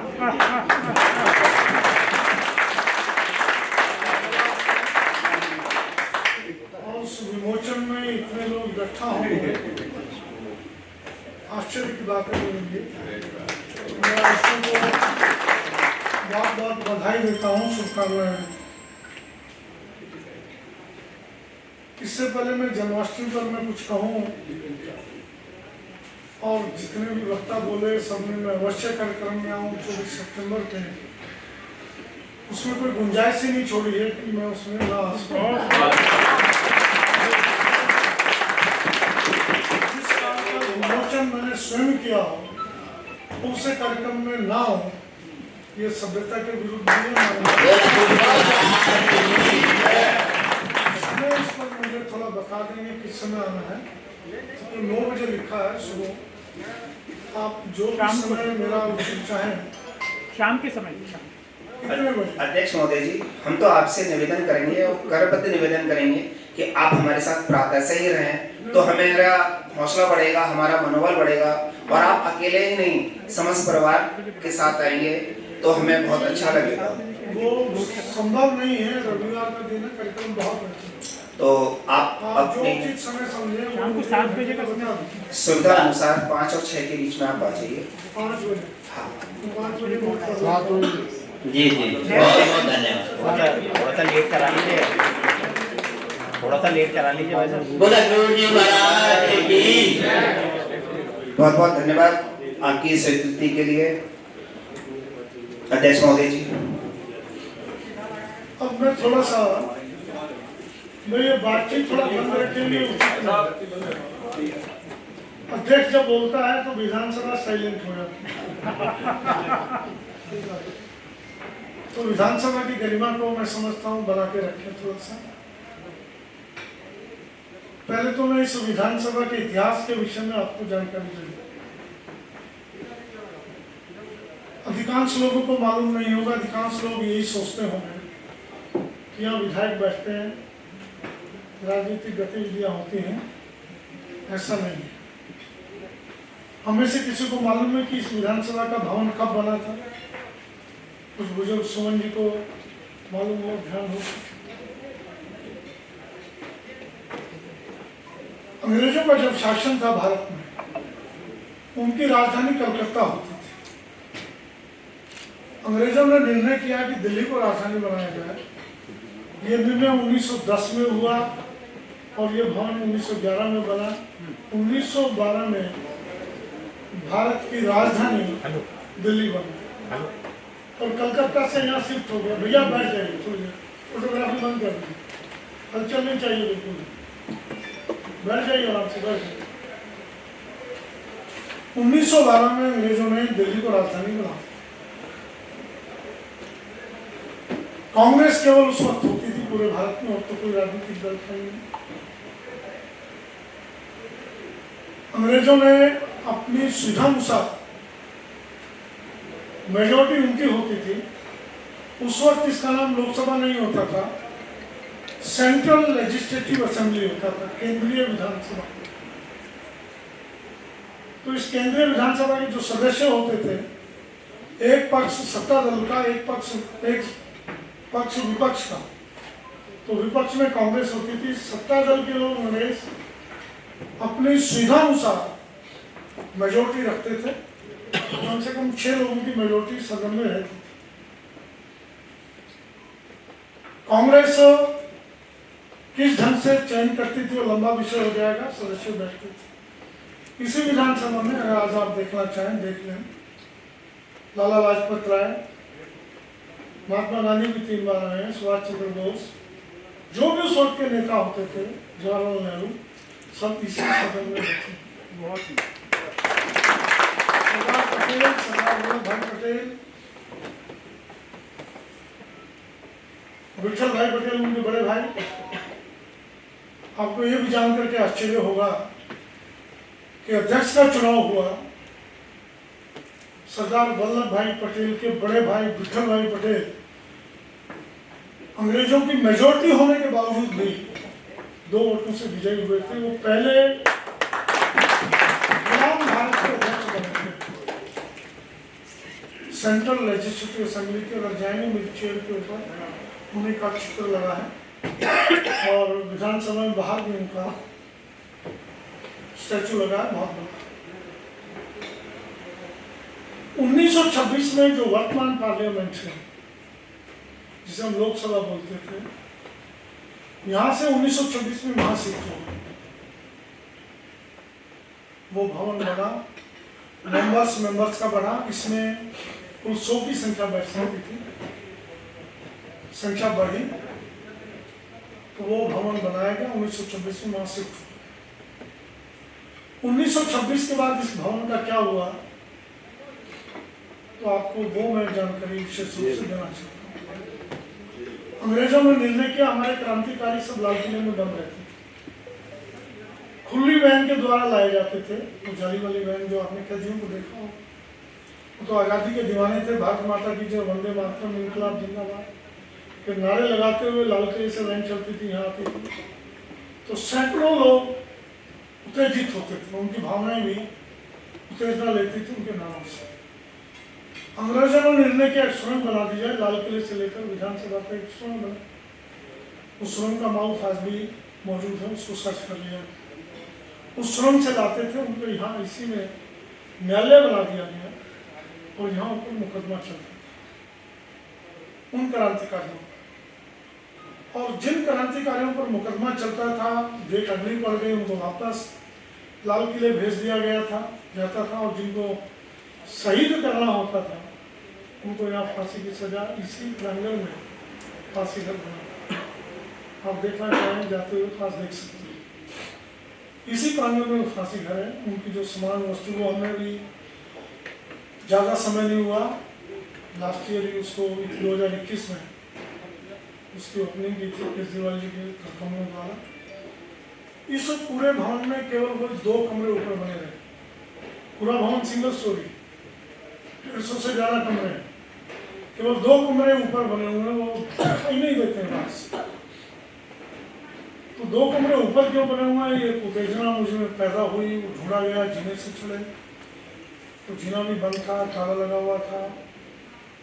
और उस विमोचन में इतने लोग इकट्ठा होंगे, आश्चर्य की बात है मेरे लिए। मैं उसको बहुत बहुत बधाई देता हूँ, शुभकामनाएं। इससे पहले मैं जन्माष्टमी पर मैं कुछ कहूँ, और जितने भी वक्ता बोले सबने मैं अवश्य कार्यक्रम में आऊँ 24 सितंबर के, उसमें कोई गुंजाइश ही नहीं छोड़ी है कि मैं उसमें ना आ सकूं। जिस काम का विमोचन मैंने स्वयं किया हो, उसे कार्यक्रम में ना हो, ये सभ्यता के विरुद्ध है। इस पर मुझे थोड़ा बता देंगे किस समय आना है। तो 9 बजे लिखा है सुबह, आप जो समय मेरा चाहें। शाम के समय। अध्यक्ष महोदय जी, हम तो आपसे निवेदन करेंगे और करबद्ध निवेदन करेंगे कि आप हमारे साथ प्रातः से ही रहें, तो हमारा हौसला बढ़ेगा, हमारा मनोबल बढ़ेगा, और आप अकेले ही नहीं समस्त परिवार के साथ आएंगे तो हमें बहुत अच्छा लगेगा। वो संभव नहीं है, रविवार का दिन है, कार्यक्रम बहुत है। तो आप अपने समय समझे, शाम को 7 बजे का समय सुविधा अनुसार 5 और 6 के बीच में आप आ जाइए। 5 बजे। हाँ, 5 बजे जी जी, बहुत बहुत धन्यवाद। थोड़ा सा लेट करा लीजिए, थोड़ा सा लेट करा लीजिए भाई साहब। बोला गुरु जी महाराज की। बहुत बहुत धन्यवाद आपकी स्वीकृति के लिए अध्यक्ष महोदय जी। अब मैं थोड़ा सा ये बातचीत थोड़ा बंद रखेंगे। अध्यक्ष जब बोलता है तो विधानसभा साइलेंट हो जाती है। तो विधानसभा की गरिमा को मैं समझता हूँ बना के रखें थोड़ा सा। पहले तो मैं इस विधानसभा के इतिहास के विषय में आपको जानकारी दूंगा। अधिकांश लोगों को मालूम नहीं होगा, अधिकांश लोग यही सोचते होंगे कि यहाँ विधायक बैठते हैं राजनीतिक गतिविधियां होती हैं, ऐसा नहीं है। हमें से किसी को मालूम है कि इस विधानसभा का भवन कब बना था? कुछ बुजुर्ग सुमन जी को मालूम हो, ध्यान हो। अंग्रेजों का जब शासन था भारत में, उनकी राजधानी कलकत्ता होती थी। अंग्रेजों ने निर्णय किया कि दिल्ली को राजधानी बनाया जाए। ये निर्णय 1910 में हुआ और ये भवन 1911 में बना। 1912 में भारत की राजधानी दिल्ली बन गई और कलकत्ता से यहाँ शिफ्ट हो गया। भैया बैठ जाइए, थोड़ी देर फोटोग्राफी बंद कर दीजिए, हलचल नहीं चाहिए, बिल्कुल बैठ जाइए, आराम से बैठ जाइए। 1912 में अंग्रेजों ने दिल्ली को राजधानी बना। कांग्रेस केवल उस वक्त होती थी पूरे भारत में, और तो कोई राजनीतिक दल था ही नहीं। अंग्रेजों ने अपनी सुविधा अनुसार, मेजोरिटी उनकी होती थी। उस वक्त इसका नाम लोकसभा नहीं होता था, सेंट्रल लेजिस्लेटिव असेंबली होता था, केंद्रीय विधानसभा। तो इस केंद्रीय विधानसभा के जो सदस्य होते थे, एक पक्ष सत्ता दल का, एक पक्ष विपक्ष का। तो विपक्ष में कांग्रेस होती थी, सत्ता दल के लोग अंग्रेज अपनी सुविधा अनुसार मेजोरिटी रखते थे। कम से कम 6 लोगों की मेजोरिटी सदन में रहती थी। कांग्रेस किस ढंग से चयन करती थी वो लंबा विषय हो जाएगा, सदस्य बैठते थे। इसी विधानसभा में अगर आज आप देखना चाहें देख लें, लाला लाजपत राय, महात्मा गांधी भी 3 बार आए हैं, सुभाष चंद्र बोस, जो भी उस वक्त के नेता होते थे, जवाहरलाल नेहरू, सब इसी सदन में रहते हैं। बहुत ही सरदार पटेल, सरदार वल्लभ भाई पटेल, विठल भाई पटेल उनके बड़े भाई। आपको ये भी जान करके आश्चर्य होगा कि अध्यक्ष का चुनाव हुआ, सरदार वल्लभ भाई पटेल के बड़े भाई विठल भाई पटेल अंग्रेजों की मेजोरिटी होने के बावजूद भी 2 वोटों से विजयी हुए थे। वो पहले गुलाम भारत के अध्यक्ष बने थे सेंट्रल लेजिस्लेटिव असेंबली के। अगर जाएंगे मेरी चेयर के ऊपर उन्हीं का चित्र लगा है और विधानसभा में बाहर भी उनका स्टैचू लगा है, बहुत बड़ा। 1926 में जो वर्तमान पार्लियामेंट है, जिसे हम लोकसभा बोलते थे, यहां से 1926 में वहां शिफ्ट हो गए। वो भवन बना, मेंबर्स का बना। इसमें कुल 100 की संख्या बैठ सकती थी, संख्या बढ़ी तो वो भवन बनाया गया। 1926 में वहां शिफ्ट हुआ। 1926 के बाद इस भवन का क्या हुआ तो आपको वो मैं जानकारी विशेष रूप से देना चाहता हूँ। अंग्रेजों ने निर्णय किया, हमारे क्रांतिकारी सब लाल किले में बंद रहते थे, खुली वैन के द्वारा लाए जाते थे। तो जाली वाली वैन जो आपने कैदियों को देखा हो, तो आज़ादी के दीवाने थे, भारत माता की जय, वंदे मातरम, इनकलाब जिंदाबाद के नारे लगाते हुए लाल किले से वैन चलती थी, यहाँ आती थी। तो सैकड़ों लोग उत्तेजित होते थे, उनकी भावनाएं भी उत्तेजना लेती थी उनके नामों से। अंग्रेजों ने निर्णय किया सुरंग बना दी जाए, लाल किले से लेकर विधानसभा तक एक सुरंग बने। उस सुरंग का माउथ आज भी मौजूद है, उसको सर्च कर लिया। उस सुरंग से लाते थे, उनको यहाँ इसी में न्यायालय बना दिया गया और यहाँ ऊपर मुकदमा चलता था उन क्रांतिकारियों पर। और जिन क्रांतिकारियों पर मुकदमा चलता था, डेट अगली पड़ गई, उनको वापस लाल किले भेज दिया गया जाता था। और जिनको शहीद करना होता था उनको यहाँ फांसी की सजा इसी प्रांगण में फांसी घर बना। आप देखना चाहें जाते हुए पास देख सकते हैं, इसी प्रांगण में फांसी घर है। उनकी जो समान वस्तु, वो हमें भी ज़्यादा समय नहीं हुआ, लास्ट ईयर ही उसको 2021 में उसकी ओपनिंग की थी केजरीवाल जी के कार्यक्रमों द्वारा। इस पूरे भवन में केवल वो 2 कमरे ऊपर बने रहे। पूरा भवन सिंगल स्टोरी, 150 से ज़्यादा कमरे हैं, केवल 2 कमरे ऊपर बने हुए हैं, वो दिखाई नहीं देते हैं। बस तो 2 कमरे ऊपर क्यों बने हुए हैं, ये उत्तेजना मुझे पैदा हुई, वो ढूंढा गया, जीने से चढ़े तो जीना भी बंद था, ताला लगा हुआ था,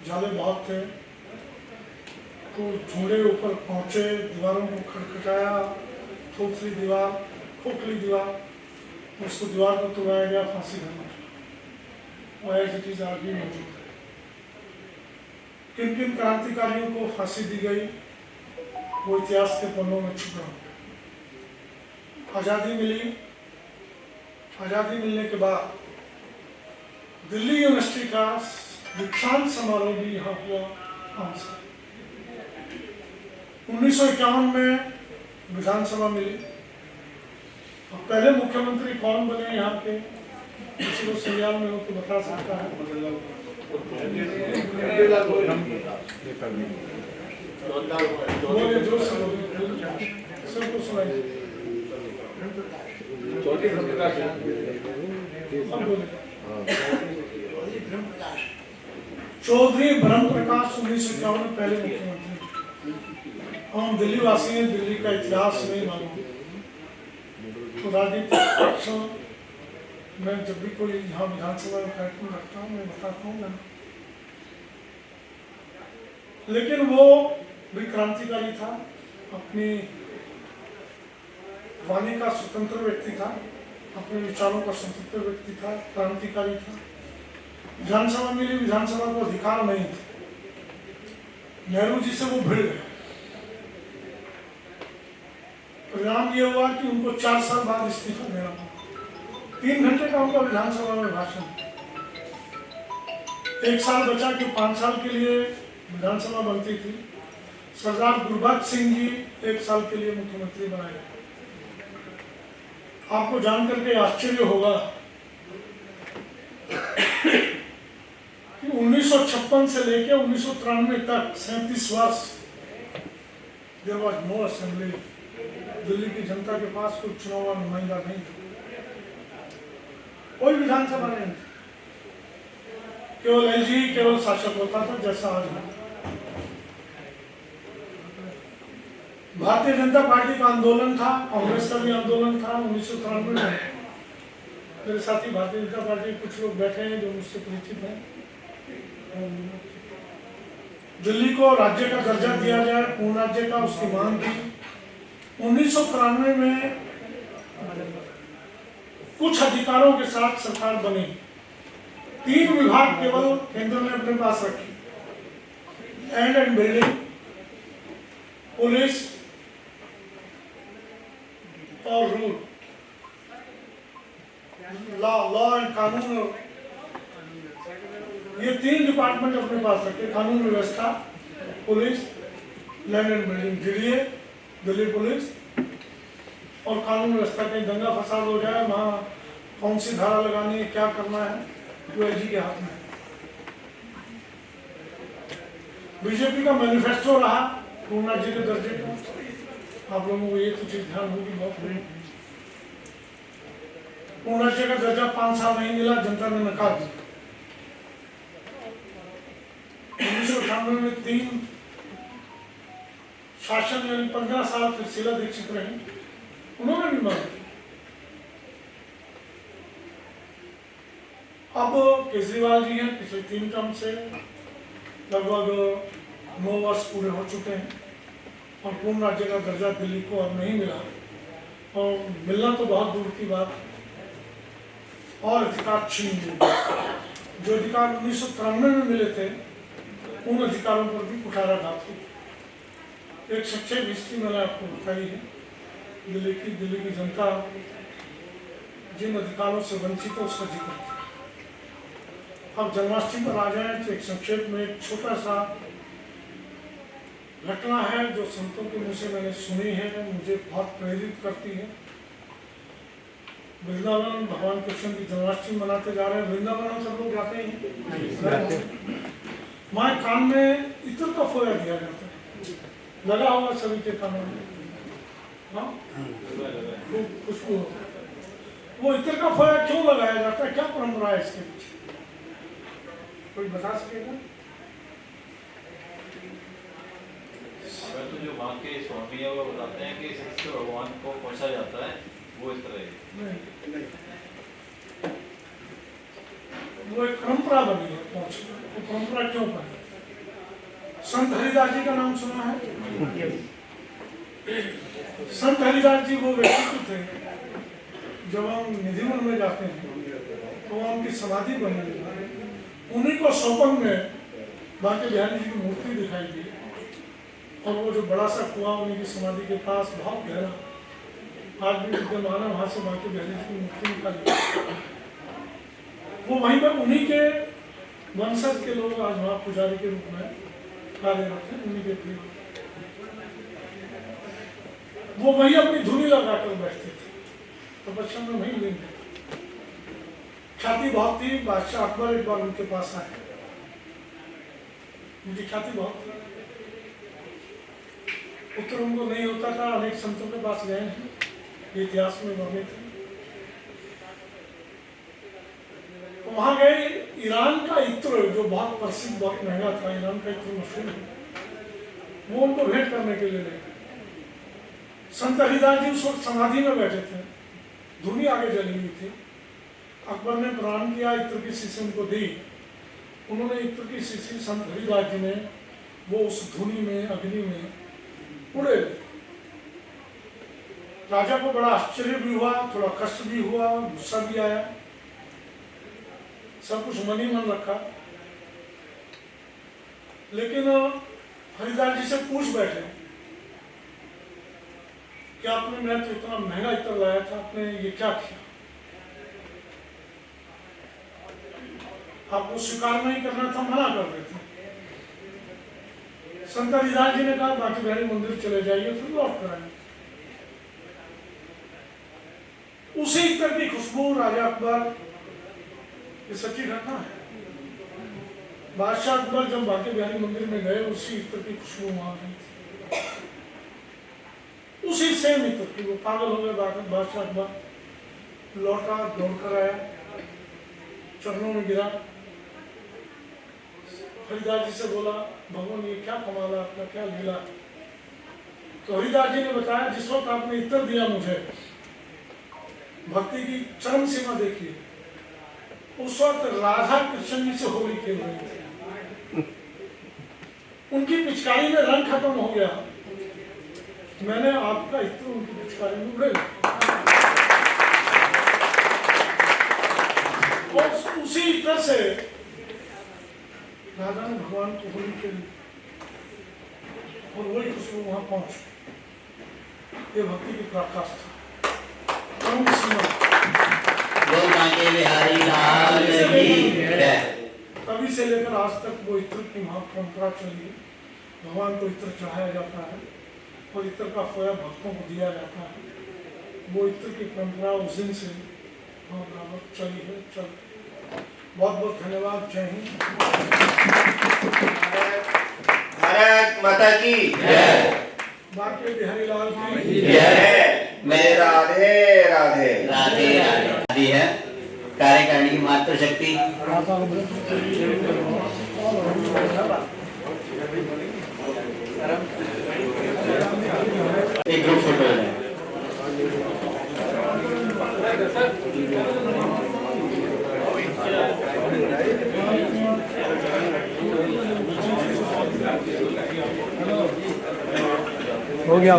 जाले बहुत थे, तो ढूंढे, ऊपर पहुंचे, दीवारों को खटखटाया, खोखली दीवार, उसको दीवार को तोड़ाया गया, फांसी देना, और ऐसी चीज आज भी मौजूद है। किन किन क्रांतिकारियों को फांसी दी गई वो इतिहास के पन्नों में छुपा हुआ। आज़ादी मिलने के बाद दिल्ली यूनिवर्सिटी का दीक्षांत समारोह भी यहाँ हुआ 5 साल। 1951 में विधानसभा मिली और पहले मुख्यमंत्री कौन बने यहाँ के, किसी को संज्ञान में हो तो बता सकता है। बोले जोर से बोले, सबको सुनाइए। चौधरी ब्रह्म प्रकाश 1951 में पहले मुख्यमंत्री। हम दिल्ली वासी हैं, दिल्ली का इतिहास नहीं मालूम, तो राजनीतिक पक्षों मैं जब भी कोई यहाँ विधानसभा में कार्यक्रम रखता हूँ मैं बताता हूँ। लेकिन वो भी क्रांतिकारी था, अपनी वाणी का स्वतंत्र व्यक्ति था, अपने विचारों का स्वतंत्र व्यक्ति था, क्रांतिकारी था। विधानसभा मिली, विधानसभा को अधिकार नहीं थे, नेहरू जी से वो भिड़ गए। परिणाम ये हुआ कि उनको 4 साल बाद इस्तीफा देना पड़ा। 3 घंटे का उनका विधानसभा में भाषण, 1 साल बचा कि 5 साल के लिए विधानसभा बनती थी। सरदार गुरबख्श सिंह जी 1 साल के लिए मुख्यमंत्री बनाए गए। आपको जानकर के आश्चर्य होगा कि 1956 से लेकर 1993 तक 37 वर्ष there was no assembly. Delhi की जनता के पास कोई चुनाव नुमाइंदा नहीं था, कोई विधानसभा नहीं थी, केवल एलजी केवल शासक होता था, जैसा आज है। भारतीय जनता पार्टी का आंदोलन था, कांग्रेस का भी आंदोलन था 1993 में। मेरे साथी भारतीय जनता पार्टी के कुछ लोग बैठे हैं जो मुझसे परिचित हैं। दिल्ली को राज्य का दर्जा दिया जाए, पूर्ण राज्य का, उसकी मांग की। 1993 में कुछ अधिकारों के साथ सरकार बनी। 3 विभाग केवल केंद्र ने अपने पास रखे, लैंड एंड बिल्डिंग, पुलिस और रूल, लॉ एंड कानून। ये 3 डिपार्टमेंट अपने पास रखे, कानून व्यवस्था, police, land and building, DDA, Delhi police, और कानून व्यवस्था। कहीं दंगा फसाद हो जाए, वहाँ कौन सी धारा लगानी है, क्या करना है, वो एलजी के हाथ में है। बीजेपी का मैनिफेस्टो रहा पूर्ण राज्य के दर्जे का। आप लोगों को ये तो चीज ध्यान होगी बहुत। पूर्ण राज्य का दर्जा 5 साल नहीं मिला, जनता ने नकार दिया। 1998 में 3 शासन यानी 15 साल फिर शीला दीक्षित रही, उन्होंने भी मांग की। अब केजरीवाल जी हैं, पिछले 3 टर्म से लगभग 9 वर्ष पूरे हो चुके हैं और पूर्ण राज्य का दर्जा दिल्ली को अब नहीं मिला, और मिलना तो बहुत दूर की बात, और अधिकार छीन लिए। जो अधिकार 1993 में मिले थे उन अधिकारों पर भी कुठाराघात हुई। एक संक्षेप हिस्ट्री मैंने आपको बताई है दिल्ली की जनता जिन अधिकारों से वंचित है उसका जिक्र किया। अब जन्माष्टमी पर आ जाए तो एक संक्षेप में एक छोटा सा घटना है जो संतों के मुँह से मैंने सुनी है, मुझे बहुत प्रेरित करती है। वृंदावन भगवान कृष्ण की जन्माष्टमी मनाते जा रहे हैं। वृंदावन हम सब लोग जाते हैं। माँ कान में इत्र का फोया दिया जाता है, लगा होगा सभी के कानों में, हाँ खुशबू। वो इत्र का फोया क्यों लगाया जाता है, क्या परंपरा है इसके पीछे, कोई बता सकेगा? तो जो वहाँ के स्वामी है वो बताते हैं कि इससे भगवान को पहुँचा जाता है, वो इस तरह है। वो एक परंपरा बनी है पहुँचना। वो परंपरा क्यों बनी? संत हरिदास जी का नाम सुना है? संत हरिदास जी वो व्यक्ति थे, जब हम निधिवन में जाते हैं तो वहाँ उनकी समाधि बनी है। उन्हीं को सोपन में बांके बिहारी जी की मूर्ति दिखाई दी और वो जो बड़ा सा कुआं उन्हीं की समाधि के पास बहुत गहरा, आज भी विद्यमान है, वहाँ से बांके बिहारी जी की मूर्ति निकाली। वो वहीं पर उन्हीं के वंशज के लोग आज वहाँ पुजारी के रूप में कार्यरत हैं, उन्हीं के प्रिय। वो वहीं अपनी धुनी लगाकर बैठते थे, तपस्या में वहीं लीन थे। ख्याति बहुत थी। बादशाह अकबर एक बार उनके पास आए, उनकी ख्याति बहुत थी, उत्तर उनको नहीं होता था। अनेक संतों के पास गए हैं, इतिहास में वर्णित है। तो वहां गए, ईरान का इत्र जो बहुत प्रसिद्ध, बहुत महंगा था, ईरान का इत्र मशहूर है, वो उनको भेंट करने के लिए ले गए। संत हरिदास जी उस वक्त समाधि में बैठे थे, धुनी आगे जली हुई थी। अकबर ने प्रणाम किया, इत्र की शीशी उनको दी। उन्होंने इत्र की शीशी संत हरिदास जी ने वो उस धुनी में, अग्नि में उड़े। राजा को बड़ा आश्चर्य भी हुआ, थोड़ा कष्ट भी हुआ, गुस्सा भी आया, सब कुछ मन ही मन रखा। लेकिन हरिदास जी से पूछ बैठे कि आपने, मैं तो इतना महंगा इत्र लाया था, आपने ये क्या किया? आपको स्वीकार नहीं करना था, मना कर देते। संत हरिदास जी ने कहा बांके बिहारी मंदिर चले जाइए, फिर लौट कर आएंगे। उसी इत्र की खुशबू राजा अकबर, ये सच्ची घटना है, बादशाह अकबर जब बांके बिहारी मंदिर में गए, उसी इत्र की खुशबू वहां गई थी, उसी सेम इत्र की। वो पागल हो गए बादशाह अकबर। लौटा, दौड़कर आया, चरणों में गिरा, हरिदास जी से बोला, भगवान ये क्या कमाल है आपका, क्या लीला? तो हरिदास जी ने बताया, जिस वक्त आपने इत्र दिया मुझे, भक्ति की चरम सीमा देखिए, उस वक्त राधा कृष्ण जी से होली खेल रही थी, उनकी पिचकारी में रंग खत्म हो गया, मैंने आपका इत्र उनकी पिचकारी में उड़े। और उसी इत्र से राजा ने भगवान को होली खेली और वही खुशबू वहां पहुंच। ये भक्ति की पराकाष्ठा। तभी से लेकर आज तक वो इत्र की महापरंपरा चली है। भगवान को इत्र चढ़ाया जाता है और इत्र का फोया भक्तों को दिया जाता है। वो इत्र की परंपरा उस दिन से बराबर चली है, चल। बहुत बहुत धन्यवाद। जय हिंद। भारत माता की जय। बांके बिहारी लाल की जय। मैं राधे राधे राधे राधे है। कार्यकारिणी की मातृशक्ति एक ग्रुप फोटो है। हो गया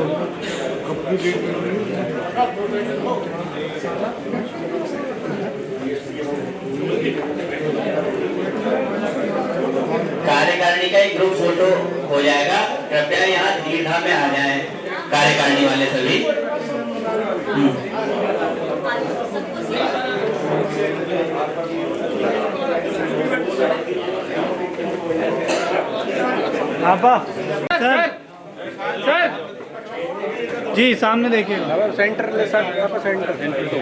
कार्यकारिणी का एक ग्रुप फोटो हो जाएगा। कृपया यहाँ दीर्घा में आ जाएं कार्यकारिणी वाले सभी। आपा सर जी सामने देखिए, सेंटर ले सर, सेंटर देखिए,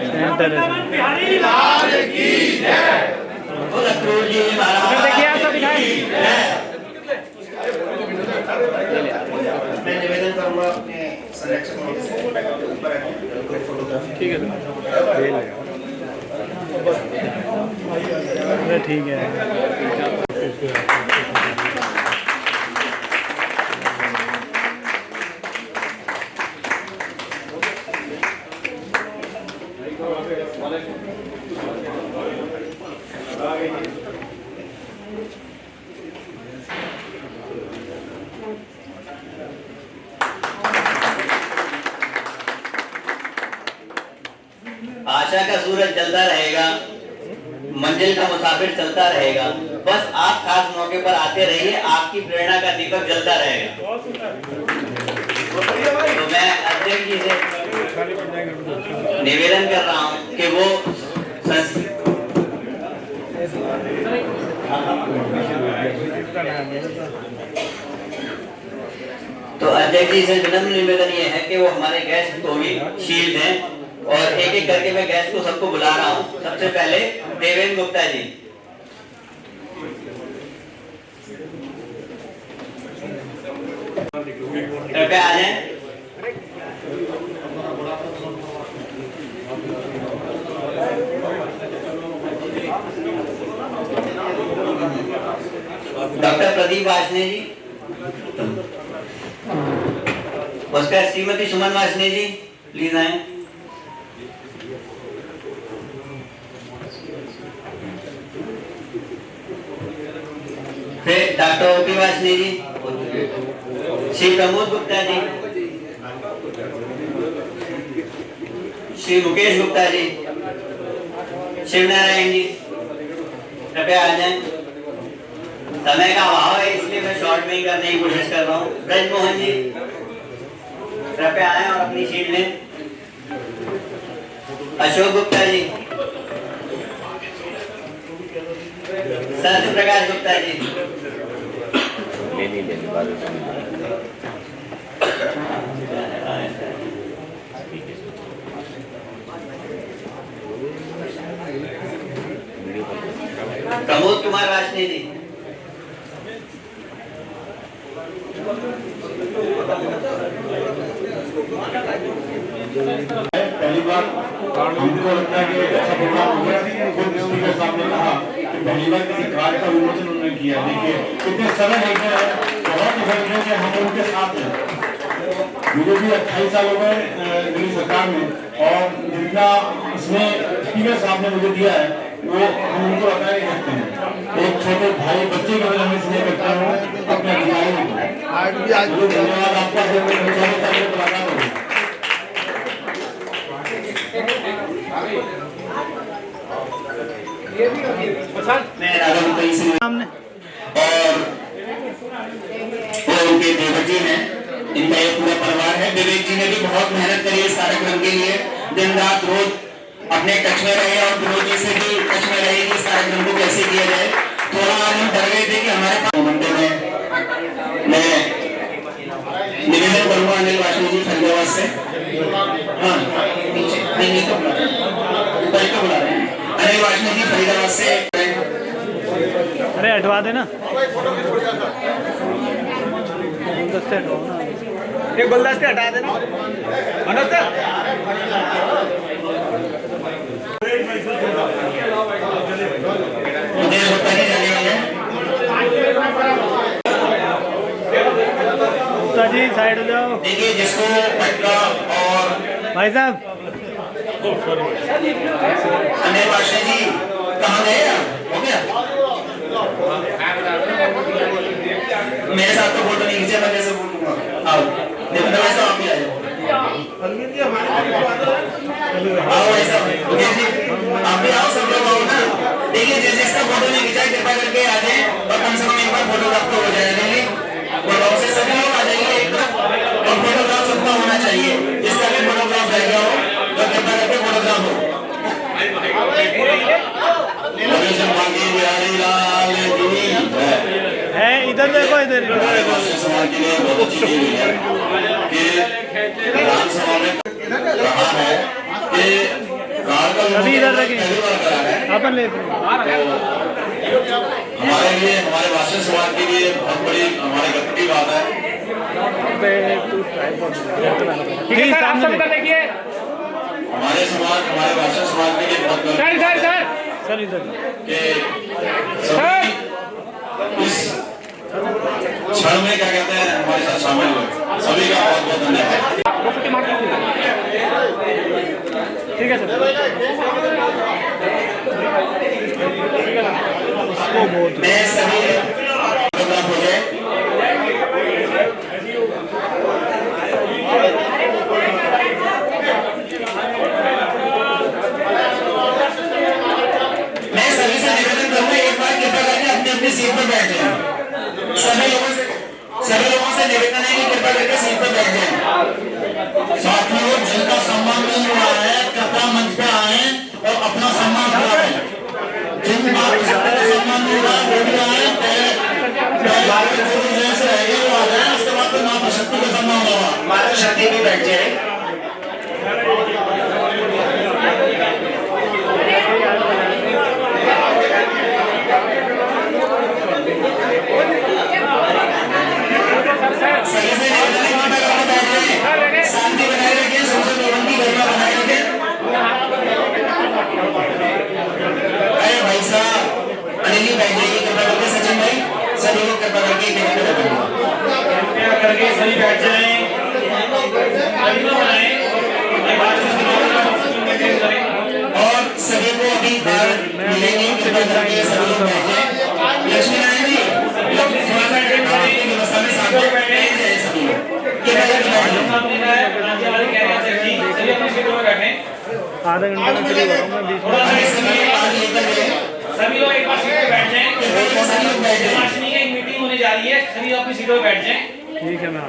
ऐसा दिखाएं। मैं निवेदन करूंगा अपने संरक्षक ऊपर फोटोग्राफी। ठीक है ठीक है। आशा का सूरज जलता रहेगा, मंजिल का मुसाफिर चलता रहेगा, बस आप खास मौके पर आते रहिए, आपकी प्रेरणा का दीपक जलता रहेगा। तो मैं अध्यक्ष जी से निवेदन कर रहा हूं कि वो तो अध्यक्ष जी से विनम्र निवेदन ये है कि वो हमारे गेस्ट को भी शील्ड दें, और एक एक करके मैं गेस्ट को सबको बुला रहा हूँ। सबसे पहले देवेंद्र गुप्ता जी, कृपया आ जाएं। डॉक्टर प्रदीप वासने जी, उसका श्रीमती सुमन वासने जी प्लीज आए। फिर डॉक्टर ओपी वासने जी, श्री प्रमोद गुप्ता जी, श्री मुकेश गुप्ता जी, शिवनारायण जी, कृपया आ जाएं। समय का अभाव है इसलिए मैं शॉर्ट में ही करने की कोशिश कर रहा हूँ। ब्रजमोहन जी कृपया आए और अपनी सीट लें। अशोक गुप्ता जी, सत्य प्रकाश गुप्ता जी, प्रमोद कुमार वासने जी, पहली बार हमको लगता है कि अच्छा प्रोग्राम हो गया। खुद स्पीकर साहब ने कहा कि पहली बार किसी कार्ड का विमोचन उन्होंने किया। देखिए कितने सरल है, बहुत ही सरल है कि हम उनके साथ हैं। मुझे भी 28 साल हो गए दिल्ली सरकार में, और जितना इसमें स्पीकर साहब ने मुझे दिया है वो हम उनको बता नहीं सकते हैं। एक छोटे भाई बच्चे की वजह से स्नेह करता हूँ अपने अधिकारियों को। धन्यवाद आपका, मुलाकात होगी। और उनके देवर जी हैं, इनका एक पूरा परिवार है। विवेक जी ने भी बहुत मेहनत करी इस कार्यक्रम के लिए, दिन रात रोज अपने टच में रहे, और विनोद जी से भी टच में रहे कि इस कार्यक्रम को कैसे किया जाए। थोड़ा आज हम डर गए थे कि हमारे पास घंटे में मैं निवेदन करूंगा अनिल वासनी जी फरीदाबाद से। हाँ नहीं तो बुला रहे हैं अनिल वासनी जी फरीदाबाद से। अरे हटवा देना, एक गुलदस्ते हटा देना मनोज सर। गुप्ता जी साइड हो जाओ। देखिए जिसको पटना और भाई साहब अनिल वासनी जी कहाँ गए? हो गया मेरे साथ तो फोटो नहीं खींचे, मैं कैसे बोलूँगा। आओ देखो दवाई साहब आप भी आ जाओ। आओ ऐसा आप भी आओ, सब लोग आओ ना। देखिए जिसका फोटो नहीं खींचा कृपा करके आ जाए, और कम से कम एक बार फोटोग्राफ तो हो जाएगा। और से सभी लोग आ जाइए एक बार, और फोटोग्राफ सबका होना चाहिए। जिसका भी फोटोग्राफ रह गया हो तो कृपा करके फोटोग्राफ हो। है इधर देखो, इधर समाज के लिए बहुत अच्छी चीज है कि विधानसभा में कहा है कि अभी इधर रखें अपन ले। हमारे लिए, हमारे वासी समाज के लिए बहुत बड़ी हमारे गर्व की बात है। ठीक है सर, आप सब इधर देखिए। हमारे समाज, हमारे वासी समाज के लिए बहुत सर इधर इस क्षण में क्या कहते हैं हमारे साथ शामिल हुए, सभी का बहुत बहुत धन्यवाद। ठीक है सर। मैं सभी प्रोग्राम हो जाए। मैं सभी से निवेदन करूंगा एक बार कृपया करके अपनी अपनी सीट पर बैठ जाएं। सभी लोगों से निवेदन है कि कृपया करके सीट पर बैठ जाएं। साथियों, जिनका सम्मान नहीं हुआ है कृपया मंच पे आए और अपना सम्मान कराएं। जिनका सम्मान नहीं हुआ वो भी आए, से रहेंगे वो आ जाए, उसके बाद तो मातृशक्ति का सम्मान होगा। मातृशक्ति भी बैठ जाए। शांति बनाए रखें, सोशल पाबंदी गरमा बनाए रखें। अरे भाई साहब, अनिल बैठ जाइए कृपया करके। सचिन भाई, सभी लोग कृपया करके सभी बैठ जाएं। और सभी को अभी बार मिलेंगे, कृपया करके सभी लोग बैठ जाएं। लक्ष्मी नारायण जी, आपकी व्यवस्था में साथ में बैठ जाएं सभी लोग। आधा घंटा में फ्री हो रहा हूँ मैं बीच में। सभी लोग एक बार सीट पे बैठ जाएं। माशनी की एक मीटिंग होने जा रही है, सभी लोग अपनी सीटों पे बैठ जाएं। ठीक है, मैं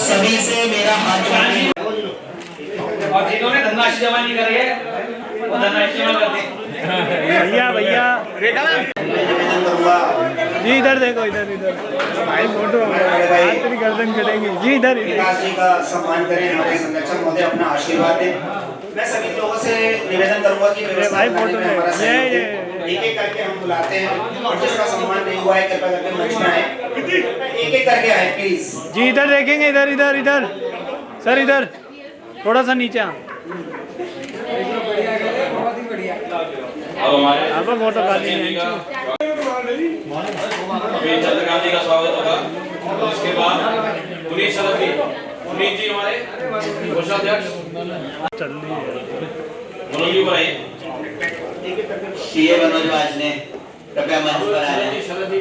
सभी से मेरा हाथ और जिन्होंने धनराशि जमा नहीं करी है वो धनराशि जमा कर दें। भैया भैया जी इधर देखो, इधर इधर भाई फोटो हाथ तेरी गर्दन कटेंगे जी। इधर विकास जी का सम्मान करें, हमारे संरक्षक महोदय अपना आशीर्वाद दें। मैं सभी लोगों से निवेदन करूंगा कि व्यवस्था बनाने में हमारा सहयोग दें। एक एक करके हम बुलाते हैं और जिसका सम्मान नहीं हुआ है कृपया करके मंच में आए। एक एक करके आए प्लीज जी। इधर देखेंगे, इधर इधर इधर सर, इधर थोड़ा सा नीचे। अब फोटो अभी चंद्रकांत जी का स्वागत होगा। इसके बाद पुनीत शरद जी, पुनीत जी हमारे कोषाध्यक्ष मनोज जी पर आइए। सीए मनोज वाजने कृपया मंच पर आ जाएं।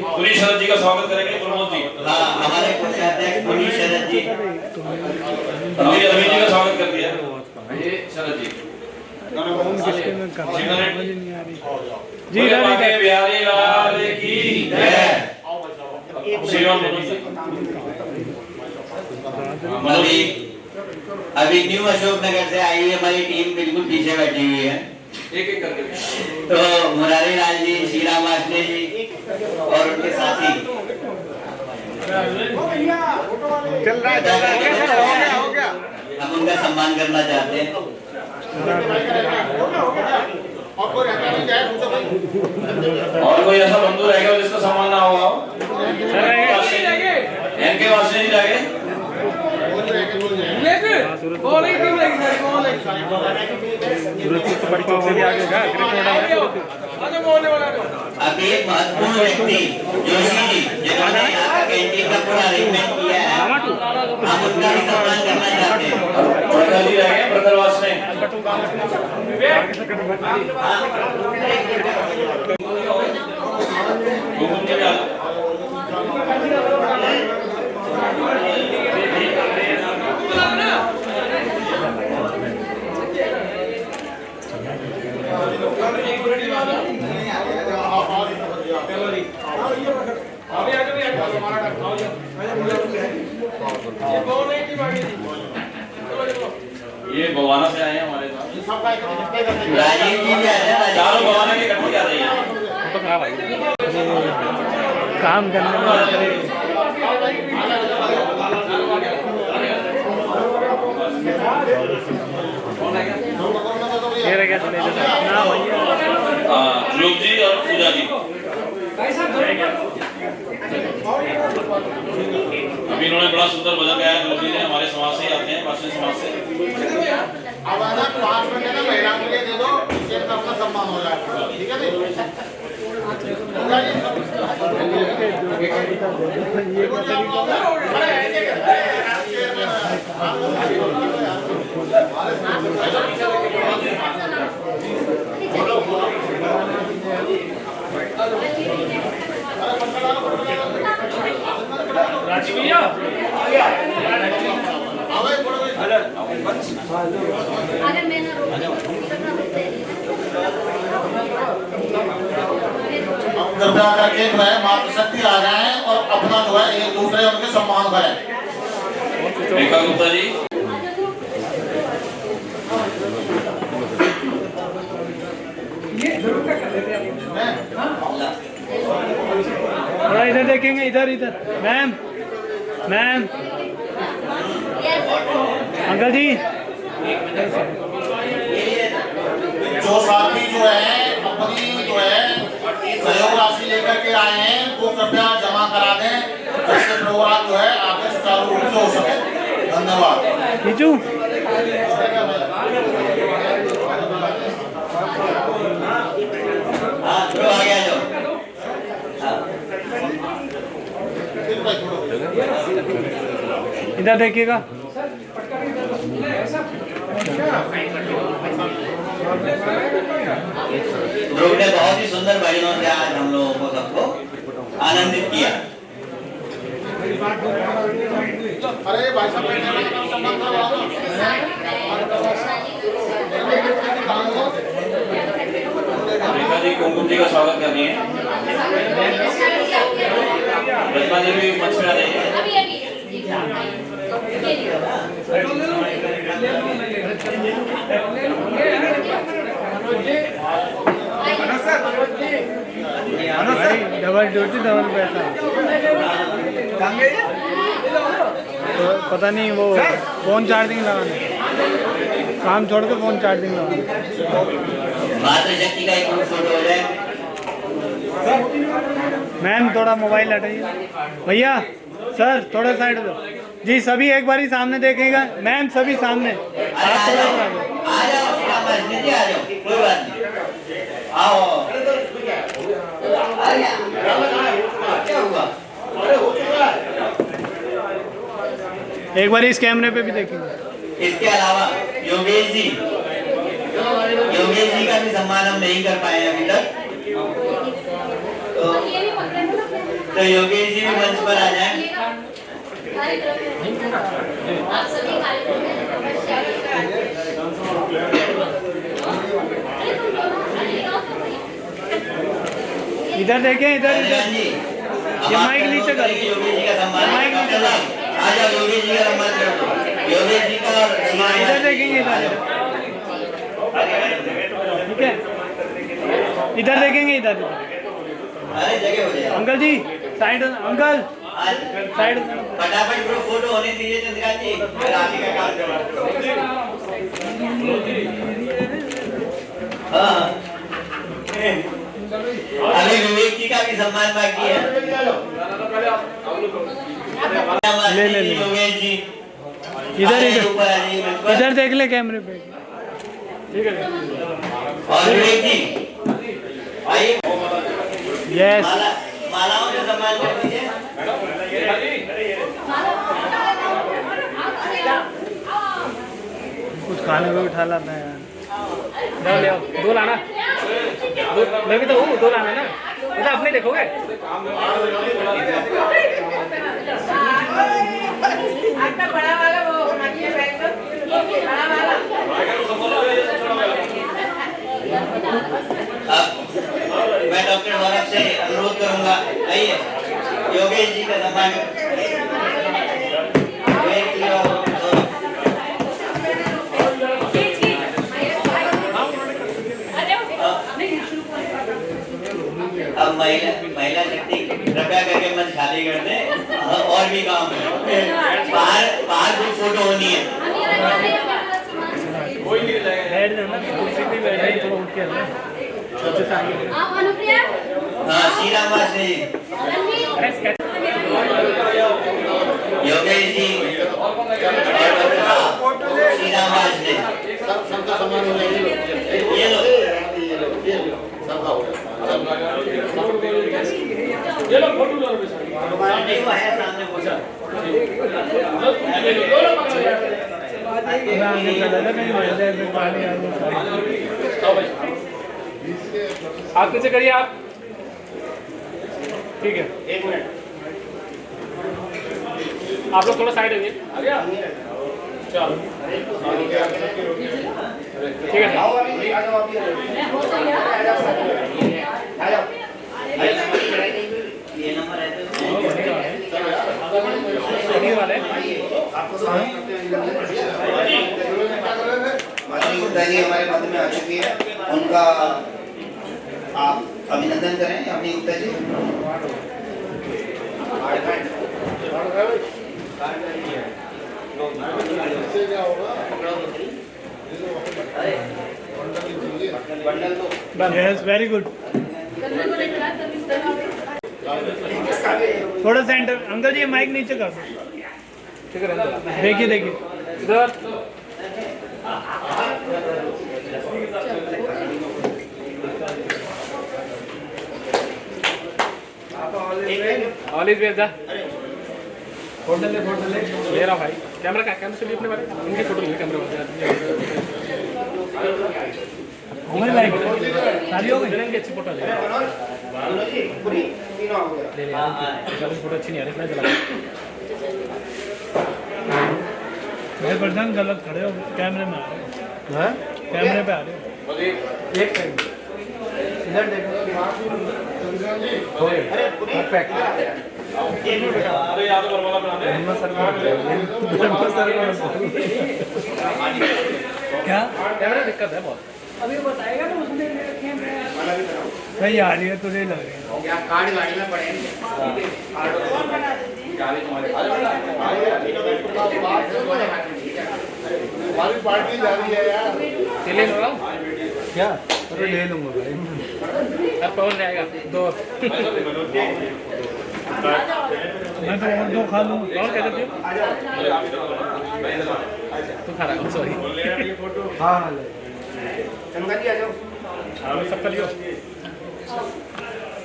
पुनीत शरद जी का स्वागत करेंगे प्रमोद जी। हाँ, हमारे कोषाध्यक्ष पुनीत शरद जी। अभी जी का स्वागत कर दिया। ये शरद जी जी प्यारे लाल की जय। अभी न्यू अशोकनगर से आई हुई हमारी टीम बिल्कुल पीछे बैठी हुई है। एक एक करके तो मुरारी लाल जी, श्रीराम वासने जी और उनके साथी चल रहा हो गया। हम उनका सम्मान करना चाहते हैं। और कोई ऐसा बंधु रहेगा जिसका सम्मान ना होगा? एनके वासने जी जाएंगे। अब एक महत्वपूर्ण व्यक्ति जोशी जी, जिन्होंने यहाँ का कैंटीन का पूरा अरेंजमेंट किया है, हम उनका भी सम्मान करना चाहते हैं। प्रखर जी रहेंगे, प्रखर वासने। ये बवाना से आए हैं हमारे साथ। राजीव जी भी आए हैं। चारों बवाना के इकट्ठे आ रही हैं। काम करने में ध्रुव जी और पूजा जी। अभी इन्होंने बड़ा सुंदर भजन गाया। ध्रुव जी ने हमारे समाज से ही आते हैं, वासनी समाज से। अब अगर 5 मिनट ना महिला के लिए दे दो, इससे अपना सम्मान हो जाएगा। ठीक है ये कृपया करके जो है मातृशक्ति आ जाए और अपना जो है एक दूसरे उनके सम्मान करें। रेखा गुप्ता जी। थोड़ा इधर देखेंगे, इधर इधर। मैम मैम अंकल जी। जो साथी जो है अपनी जो है सहयोग राशि लेकर के आए हैं वो कृपया जमा करा दें, जिससे प्रोग्राम जो है आगे सुचारू रूप से हो सके। धन्यवाद। इधर देखिएगा। ग्रुप ने बहुत ही सुंदर भजनों से आज हम लोगों को सबको आनंदित किया। अरे भाई साहब रेखा जी कुमकुम जी का स्वागत कर रही है। रत्ना जी भी मंच पे आ रही है। डबल ड्यूटी डबल पैसा। तो पता नहीं वो फोन चार्जिंग लगाना, काम छोड़ के फोन चार्जिंग लगाना। मातृशक्ति का एक फोटो हो जाए। मैम थोड़ा मोबाइल हटाइए। भैया सर थोड़ा साइड दो जी। सभी एक बार ही सामने देखेगा। मैम सभी सामने। आप थोड़ा सा आ जाओ, आ जाओ, कोई बात नहीं। आओ। क्या हुआ? एक बार इस कैमरे पे भी देखेंगे। इसके अलावा योगेश जी का भी सम्मान हम नहीं कर पाए अभी तक, तो योगेश जी भी मंच पर आ जाएं। इधर देखें, इधर इधर। ये माइक नीचे कर। योगेश जी का सम्मान माइक नीचे कर। आ जाओ, योगेश जी का सम्मान करो। योगेश जी का सम्मान इधर देखेंगे, इधर ठीक है। इधर देखेंगे, इधर। अरे जगह हो जाए। अंकल जी साइड, अंकल साइड। फटाफट ग्रुप फोटो होने दीजिए चंद्रकांत जी, फिर आगे का काम करो। हाँ, अभी विवेक जी का भी सम्मान बाकी है। ले ले ले। योगेश जी इधर इधर इधर देख ले कैमरे पे। ठीक है। और विवेक जी आइए। यस। मालाओं से सम्मान कर दीजिए। कुछ खाने को उठा लाता है यार। ले आओ, दो लाना। मैं भी तो हूँ, दो लाना ना। मतलब अपने देखोगे। आपका बड़ा वाला वो मछली बैग तो बड़ा वाला। मैं डॉक्टर गौरव से अनुरोध करूंगा, आइए योगेश जी का सम्मान। अब महिला शक्ति कृपया करके मंच खाली कर दें, और भी काम है। बाहर भी फोटो होनी है। बैठ जाना, कुर्सी पे बैठ जाइए, थोड़ा उठ के आना। हाँ, श्रीराम वासनी योगेश जी, श्रीराम वासनी ये लो। सामने पूछा आप कैसे करिए आप। ठीक है, 1 मिनट। आप लोग थोड़ा साइड होइए चलो ठीक है माधुरी गुप्ता जी हमारे मध्य में आ चुकी है, उनका आप अभिनंदन करें। माधुरी Gupta ji yes very good. थोड़ा सेंटर अंकल जी माइक नीचे कर दो। देखिए देखिए इधर ऑलिव भेज दा फोटो ले रहा भाई कैमरा से भी अपने बारे इनकी फोटो ले कैमरा हो गई लाइक सारी हो गई इनकी अच्छी फोटो ले फोटो अच्छी नहीं आ रही मैं चला मेरे प्रधान गलत खड़े हो कैमरे में आ रहे हो कैमरे पे आ रहे हो एक सेकंड इधर देखो परफेक्ट अरे याद करवाला बनाने क्या कैमरा दिक्कत है बहुत अभी बताएगा ना उसने सही आ रही है तुझे लग रही है क्या कार्ड गाड़ी में पड़ेंगे हमारी पार्टी जा रही है यार। ले लो क्या अरे ले लूंगा भाई अब कौन ले आएगा दो मैं तो और दो खा लूँ कौन कह देते तू खा रहा है सॉरी हाँ गंगा जी आ जाओ सबका लियो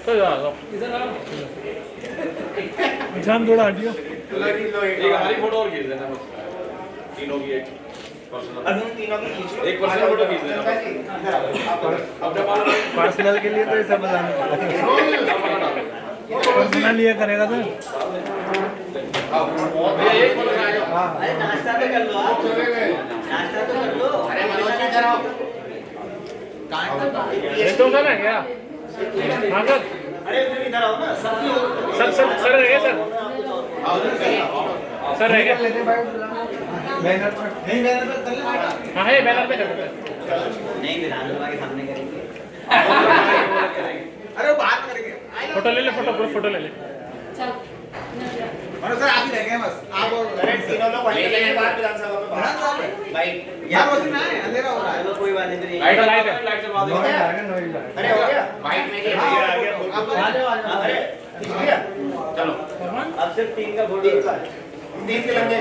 तो यार इधर आओ अच्छा हम थोड़ा हटियो एक हमारी फोटो और खींच देना बस तीनों की एक अभी तीनों की खींचो। एक पर्सनल फोटो खींच देना अपने पर्सनल के लिए तो ऐसा बताना पड़ेगा पर्सनल ये करेगा तो एक फोटो आ जाओ अरे नाश्ता तो कर लो आप, नाश्ता तो कर लो। अरे मनोज जी जरा ये तो ना क्या हाँ सर अरे तुम इधर आओ ना, सर रह गए सर रह गए बैनर पर नहीं बैनर पर कर ले हाँ है बैनर पे कर देते नहीं विधानसभा के सामने करेंगे। अरे बात करेंगे फोटो ले ले फोटो ले ले मनोज सर आप ही रह गए बस आप अरे तीनों लोग वहीं के बाद विधानसभा में बाहर भाई यार वो ना है अंधेरा हो रहा है। चलो कोई बात नहीं। लाइट चलवा दो अरे हो गया बाइक में आ जाओ। अरे ठीक है चलो अब सिर्फ तीन का फोटो, तीन तिरंगे,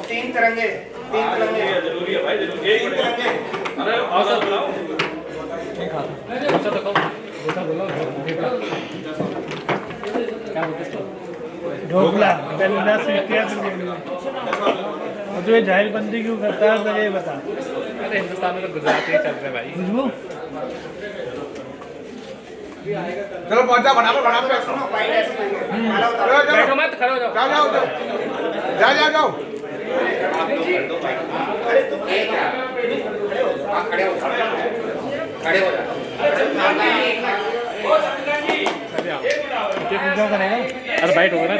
तीन तिरंगे, तीन तिरंगे जरूरी है भाई जरूरी तीन तिरंगे। अरे अवसर बुलाओ ढोकला पहले सीख क्या और जो जाहिलबंदी क्यों करता है तो ये बता। अरे हिंदुस्तान में तो गुजराती चल रहे भाई बुझबो चलो पहुंचा बना सुनो भाई ऐसे करेंगे। माला उतारो। बैठो मत खड़े हो जाओ जाओ अरे तुम खड़े हो जाओ पूजा करेगा अरे बैठ होगा ना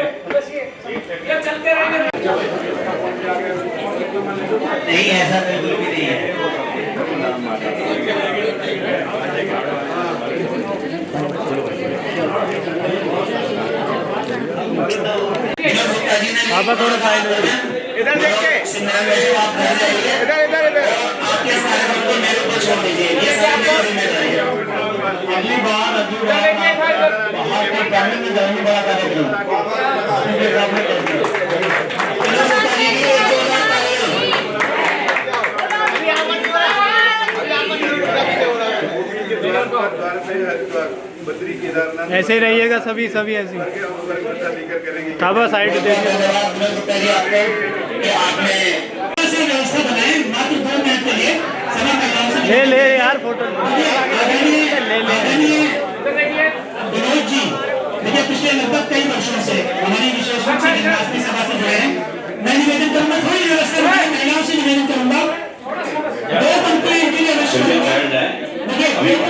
नहीं ऐसा बिल्कुल भी नहीं है। पापा थोड़ा साइड हो इधर देख के इधर आपके सारे बच्चे मेरे ऊपर छोड़ दीजिए, ये सब मेरी जिम्मेदारी है। अगली बार कैमरे में जाएंगे बड़ा कार्यक्रम आपके सामने करते बद्री केदारनाथ ऐसे ही रहिएगा सभी ऐसे ताबा साइड दे ले यार फोटो ले विनोद जी देखिए पिछले लगभग कई वर्षों से हमारी विशेष